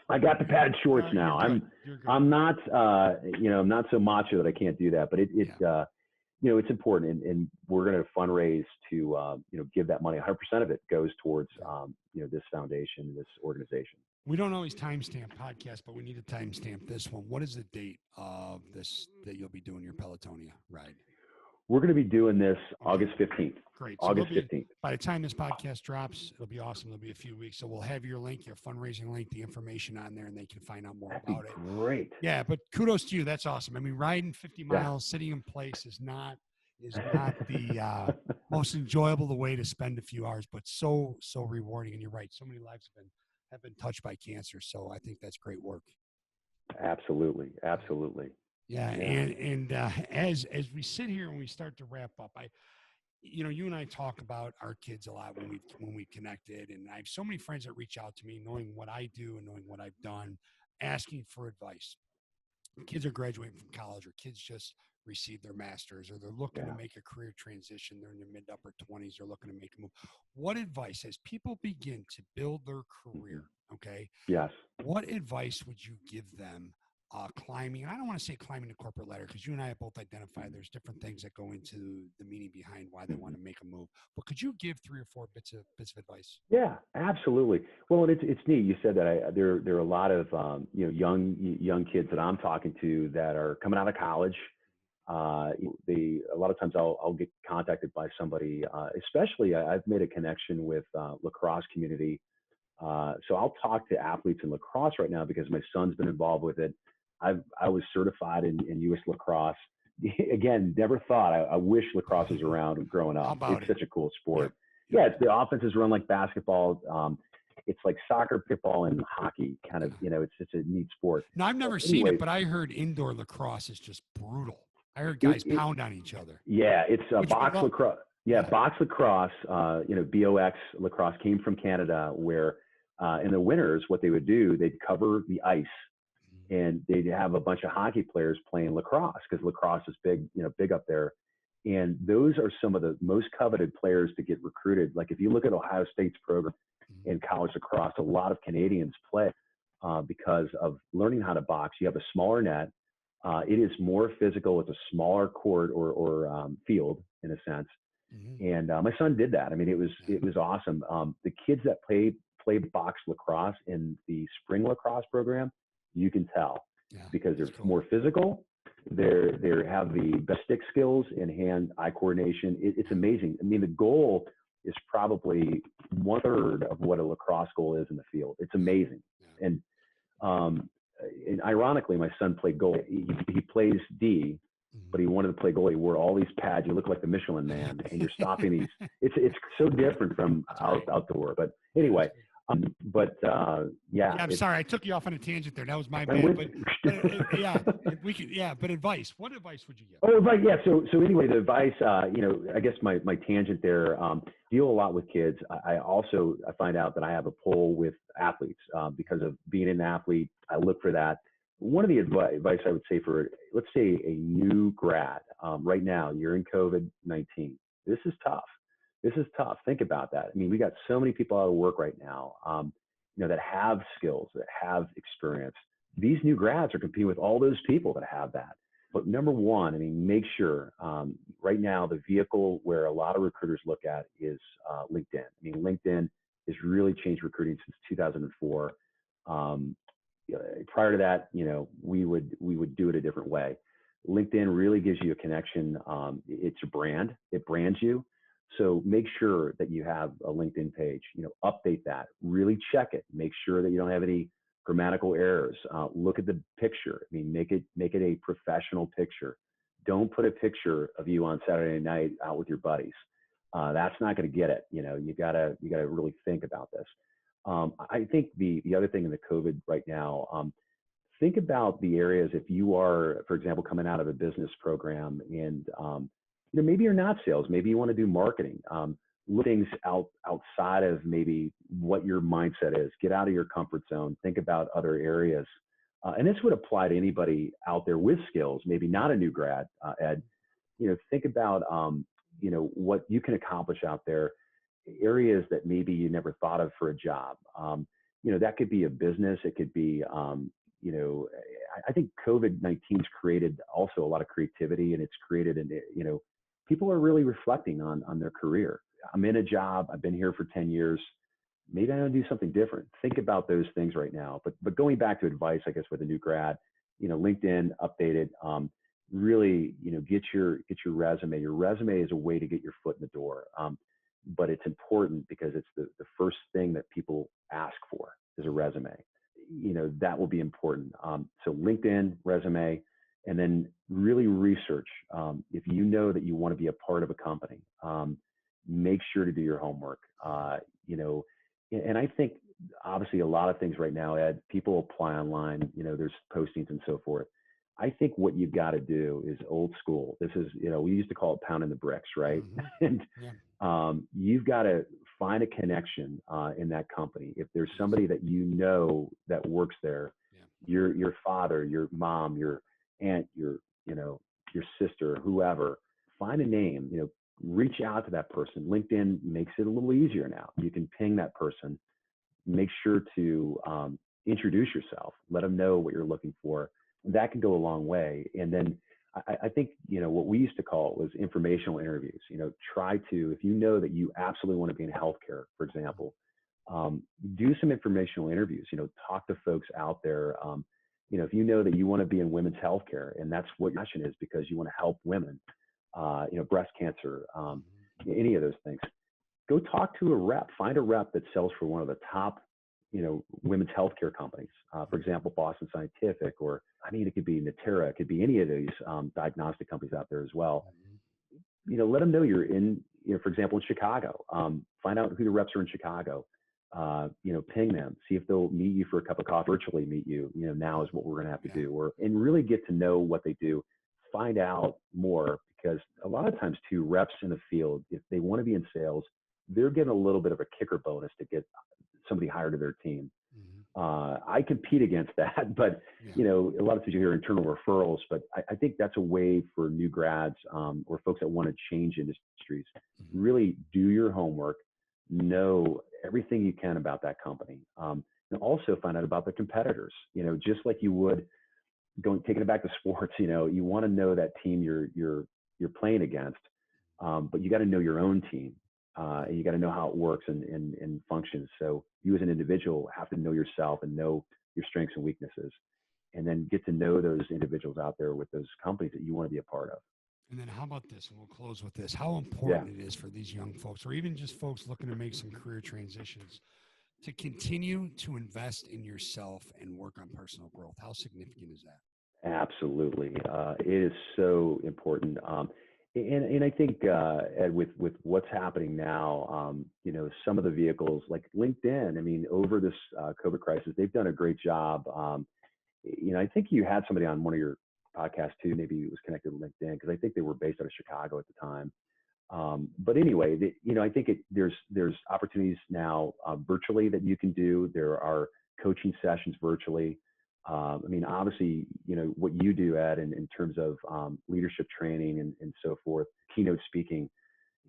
I got the padded shorts now. I'm not, I'm not so macho that I can't do that, but it's important. And we're going to fundraise to, give that money. 100% of it goes towards, this foundation, this organization. We don't always timestamp podcasts, but we need to timestamp this one. What is the date of this that you'll be doing your Pelotonia ride? We're going to be doing this August 15th. Great. August 15th. By the time this podcast drops, it'll be awesome. It'll be a few weeks. So we'll have your link, your fundraising link, the information on there, and they can find out more about it. Great. Yeah, but kudos to you. That's awesome. I mean, riding 50 miles, sitting in place is not the most enjoyable way to spend a few hours, but so rewarding. And you're right. So many lives have been touched by cancer. So I think that's great work. Absolutely. Yeah. And as we sit here and we start to wrap up, you and I talk about our kids a lot when we connected, and I have so many friends that reach out to me, knowing what I do and knowing what I've done, asking for advice. Kids are graduating from college, or kids just received their master's, or they're looking to make a career transition. They're in their mid to upper 20s. They're looking to make a move. What advice, as people begin to build their career, okay? Yes. What advice would you give them climbing? I don't want to say climbing the corporate ladder, because you and I have both identified there's different things that go into the meaning behind why they want to make a move. But could you give 3 or 4 bits of advice? Yeah, absolutely. Well, and it's neat. You said that there are a lot of young kids that I'm talking to that are coming out of college. A lot of times I'll get contacted by somebody, especially I've made a connection with lacrosse community. So I'll talk to athletes in lacrosse right now because my son's been involved with it. I was certified in U.S. lacrosse. Again, never thought. I wish lacrosse was around growing up. It's such a cool sport. Yeah, the offenses run like basketball. It's like soccer, football, and hockey. Kind of, it's such a neat sport. No, I've never seen it, but I heard indoor lacrosse is just brutal. I heard guys pound on each other. Yeah, it's box lacrosse. Yeah, box lacrosse. BOX lacrosse came from Canada, where in the winters, what they would do, they'd cover the ice and they'd have a bunch of hockey players playing lacrosse because lacrosse is big, big up there. And those are some of the most coveted players to get recruited. Like if you look at Ohio State's program in college lacrosse, a lot of Canadians play because of learning how to box. You have a smaller net. It is more physical. It's a smaller court or field in a sense. And my son did that. I mean, it was awesome. The kids that played box lacrosse in the spring lacrosse program, you can tell because they're more physical. They have the best stick skills and hand-eye coordination. It's amazing. I mean, the goal is probably 1/3 of what a lacrosse goal is in the field. It's amazing. And ironically, my son played goalie. He plays D, but he wanted to play goalie. He wore all these pads. You look like the Michelin Man, and you're stopping these. It's so different from outdoor. But anyway, yeah. I'm sorry, I took you off on a tangent there. That was my bad. But advice. What advice would you give? Oh, right, yeah. So anyway, the advice, I guess my tangent there, deal a lot with kids. I find out that I have a pull with athletes because of being an athlete. I look for that. One of the advice I would say for, let's say, a new grad, right now, you're in COVID-19. This is tough. Think about that. I mean, we got so many people out of work right now, that have skills, that have experience. These new grads are competing with all those people that have that. But number one, I mean, make sure right now the vehicle where a lot of recruiters look at is LinkedIn. I mean, LinkedIn has really changed recruiting since 2004. Prior to that, we would do it a different way. LinkedIn really gives you a connection. It's a brand. It brands you. So make sure that you have a LinkedIn page, update that, really check it, make sure that you don't have any grammatical errors. Look at the picture. I mean, make it a professional picture. Don't put a picture of you on Saturday night out with your buddies. That's not going to get it. You gotta really think about this. I think the other thing in the COVID right now, think about the areas if you are, for example, coming out of a business program and maybe you're not sales, maybe you want to do marketing. Look things outside of maybe what your mindset is. Get out of your comfort zone. Think about other areas. And this would apply to anybody out there with skills, maybe not a new grad, Ed. Think about, what you can accomplish out there, areas that maybe you never thought of for a job. That could be a business. It could be, I think COVID-19's created also a lot of creativity, and it's created, people are really reflecting on their career. I'm in a job. I've been here for 10 years. Maybe I want to do something different. Think about those things right now. But going back to advice, I guess, with a new grad, LinkedIn updated, really, get your resume. Your resume is a way to get your foot in the door. But it's important because it's the first thing that people ask for is a resume. That will be important. So LinkedIn, resume, and then really research. If you know that you want to be a part of a company, make sure to do your homework. And I think obviously a lot of things right now, Ed, people apply online, there's postings and so forth. I think what you've got to do is old school. This is, we used to call it pounding the bricks, right? And you've got to find a connection in that company. If there's somebody that that works there, your father, your mom, your aunt, your sister, whoever, find a name, reach out to that person. LinkedIn makes it a little easier now. You can ping that person, make sure to introduce yourself, let them know what you're looking for. That can go a long way. And then I think, what we used to call it was informational interviews. Try to, if you know that you absolutely want to be in healthcare, for example, do some informational interviews, talk to folks out there. If you know that you want to be in women's healthcare and that's what your passion is because you want to help women, breast cancer, any of those things, go talk to a rep, find a rep that sells for one of the top, women's healthcare companies, for example, Boston Scientific, or it could be Natera, it could be any of these diagnostic companies out there as well. Let them know you're in, for example, in Chicago. Find out who the reps are in Chicago. Ping them, see if they'll meet you for a cup of coffee, virtually meet you. Now is what we're going to have to do, and really get to know what they do. Find out more, because a lot of times too, reps in the field, if they want to be in sales, they're getting a little bit of a kicker bonus to get somebody hired to their team. I compete against that, but you know, a lot of times you hear internal referrals, but I think that's a way for new grads or folks that want to change industries, really do your homework, know everything you can about that company, and also find out about the competitors. You know, just like you would taking it back to sports. You know, you want to know that team you're playing against, but you got to know your own team. And you got to know how it works and functions. So you as an individual have to know yourself and know your strengths and weaknesses, and then get to know those individuals out there with those companies that you want to be a part of. And then how about this? And we'll close with this. How important it is for these young folks, or even just folks looking to make some career transitions, to continue to invest in yourself and work on personal growth. How significant is that? Absolutely. It is so important. And I think, Ed, with what's happening now, you know, some of the vehicles like LinkedIn, I mean, over this COVID crisis, they've done a great job. You know, I think you had somebody on one of your podcasts too, maybe it was connected to LinkedIn, because I think they were based out of Chicago at the time. But anyway, you know, I think there's opportunities now virtually that you can do. There are coaching sessions virtually. I mean, obviously, you know, what you do, Ed, in terms of leadership training and so forth, keynote speaking,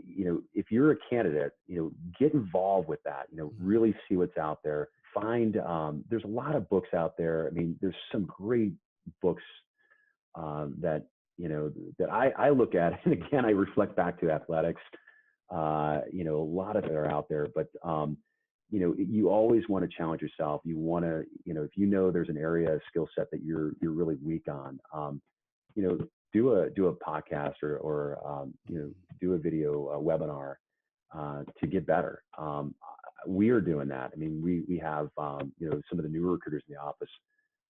you know, if you're a candidate, you know, get involved with that, you know, really see what's out there. Find, there's a lot of books out there. I mean, there's some great books that, you know, that I look at, and again, I reflect back to athletics. You know, a lot of it are out there, but you know, you always want to challenge yourself. You want to, you know, if you know there's an area, a skill set that you're really weak on, you know, do a podcast or you know, do a video webinar to get better. We are doing that. I mean, we have you know, some of the newer recruiters in the office.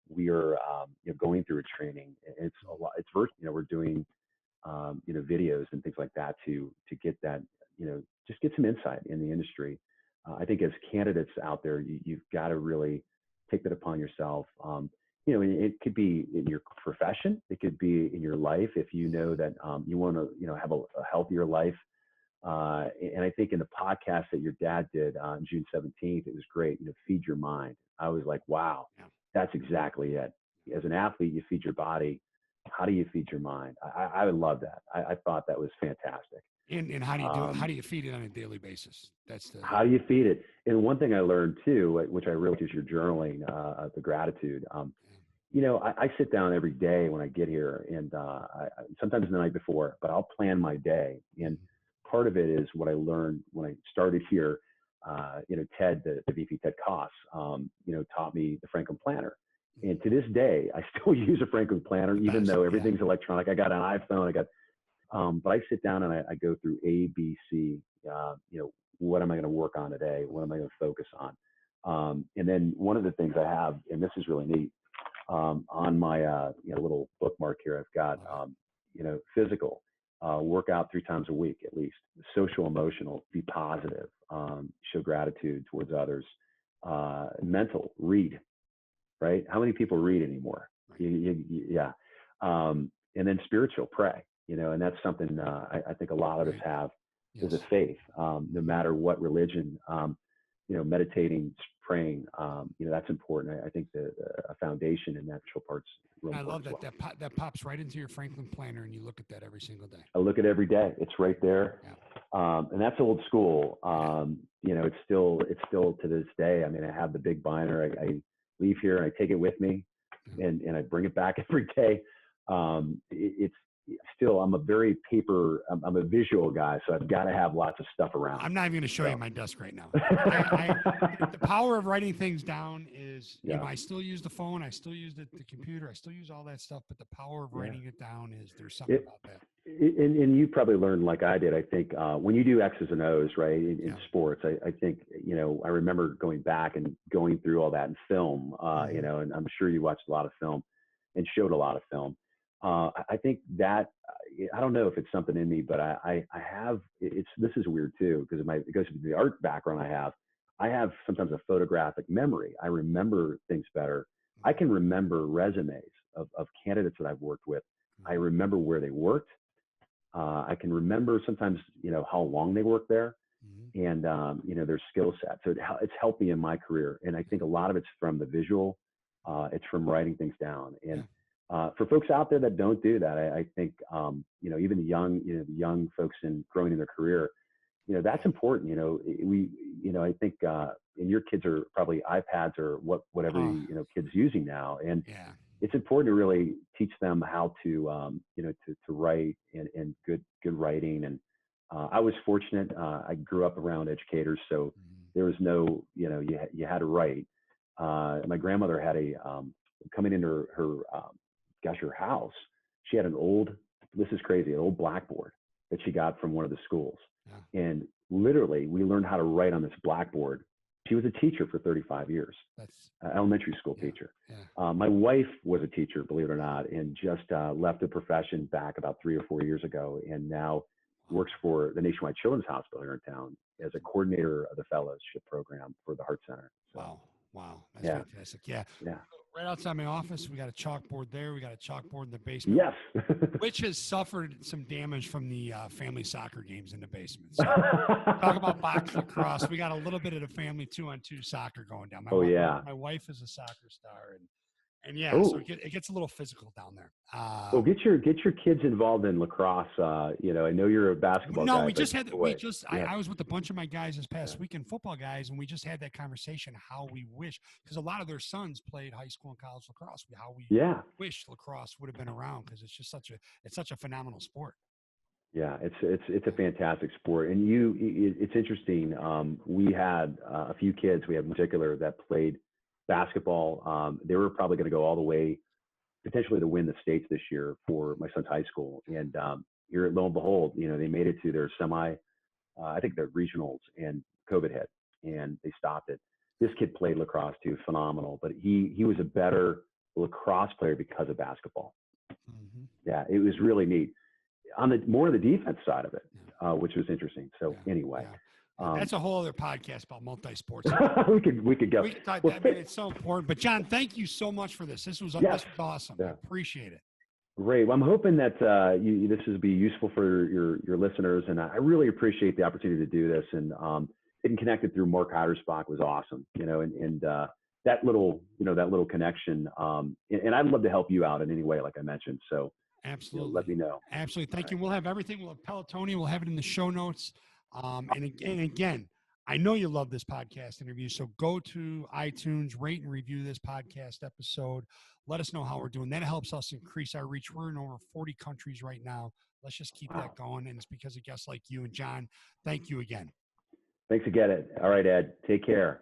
We are you know, going through a training. It's a lot. It's virtual. You know, we're doing you know, videos and things like that to get that, you know, just get some insight in the industry. I think as candidates out there, you've got to really take that upon yourself. You know, it could be in your profession, it could be in your life. If you know that you want to, you know, have a healthier life. And I think in the podcast that your dad did on June 17th, it was great. You know, feed your mind. I was like, wow, that's exactly it. As an athlete, you feed your body. How do you feed your mind? I would love that. I thought that was fantastic. And how do you do it? How do you feed it on a daily basis? That's the how do you feed it. And one thing I learned too, which I realized is your journaling, the gratitude. You know, I sit down every day when I get here, and sometimes the night before, but I'll plan my day. And part of it is what I learned when I started here. You know, Ted, the VP Ted Coss, you know, taught me the Franklin Planner. And to this day, I still use a Franklin Planner, even though everything's electronic. I got an iPhone, but I sit down and I go through A, B, C, you know, what am I going to work on today? What am I going to focus on? And then one of the things I have, and this is really neat, on my you know, little bookmark here, I've got, you know, physical, work out 3 times a week at least, social, emotional, be positive, show gratitude towards others, mental, read, right? How many people read anymore? Yeah. And then spiritual, pray, you know, and that's something I think a lot of us have is a faith, no matter what religion, you know, meditating, praying, you know, that's important. I think a foundation in natural parts. I love that. Well. That pops right into your Franklin Planner, and you look at that every single day. I look at it every day. It's right there. And that's old school. You know, it's still to this day. I mean, I have the big binder. I leave here and I take it with me, and I bring it back every day. It's still, I'm a very I'm a visual guy, so I've got to have lots of stuff around. I'm not even going to show you my desk right now. The power of writing things down is, you know, I still use the phone, I still use the computer, I still use all that stuff, but the power of writing it down is, there's something about that. And you probably learned like I did. I think when you do X's and O's, right, in sports, I think, you know, I remember going back and going through all that in film, you know, and I'm sure you watched a lot of film and showed a lot of film. I think that, I don't know if it's something in me, but I have, this is weird too, because it goes to the art background I have sometimes a photographic memory. I remember things better. I can remember resumes of candidates that I've worked with. I remember where they worked. I can remember sometimes, you know, how long they worked there. and, their skill set. So it's helped me in my career. And I think a lot of it's from the visual, it's from writing things down. And for folks out there that don't do that, I think, even the young folks growing in their career, that's important. I think, and your kids are probably iPads or whatever, kids using now. And it's important to really teach them how to, to write and good writing. And I was fortunate. I grew up around educators, so there was no, you had to write. My grandmother had coming into her house, she had an old blackboard that she got from one of the schools. And literally, we learned how to write on this blackboard. She was a teacher for 35 years, elementary school teacher. My wife was a teacher, believe it or not, and just left the profession back about 3 or 4 years ago, and now works for the Nationwide Children's Hospital here in town as a coordinator of the fellowship program for the Heart Center. So, wow. That's fantastic. Yeah. Right outside my office, we got a chalkboard there. We got a chalkboard in the basement. Yes. Which has suffered some damage from the family soccer games in the basement. So talk about box lacrosse. We got a little bit of the family 2-on-2 soccer going down. My wife is a soccer star, so it gets a little physical down there. Get your kids involved in lacrosse. I know you're a basketball guy. No, I was with a bunch of my guys this past weekend, football guys, and we just had that conversation how we wish, because a lot of their sons played high school and college lacrosse. How we wish lacrosse would have been around, because it's just such a phenomenal sport. Yeah, it's a fantastic sport, and it's interesting. We had a few kids, we had in particular, that played basketball. They were probably going to go all the way, potentially, to win the states this year for my son's high school. And here, lo and behold, they made it to their I think their regionals, and COVID hit, and they stopped it. This kid played lacrosse too, phenomenal, but he was a better lacrosse player because of basketball. Yeah, it was really neat. On the more of the defense side of it, which was interesting. So anyway. That's a whole other podcast about multi-sports. we could go. It's so important. But Jon, thank you so much for this. This was awesome. I appreciate it. Great. Well, I'm hoping that this will be useful for your listeners, and I really appreciate the opportunity to do this. And getting connected through Mark Heidersbach was awesome. And that little connection. And I'd love to help you out in any way, like I mentioned. So absolutely, let me know. Absolutely. Thank you. We'll have everything. We'll have Pelotonia. We'll have it in the show notes. And again, I know you love this podcast interview, so go to iTunes, rate and review this podcast episode. Let us know how we're doing. That helps us increase our reach. We're in over 40 countries right now. Let's just keep that going, and it's because of guests like you and Jon. Thank you again. Thanks again, Ed. All right, Ed. Take care.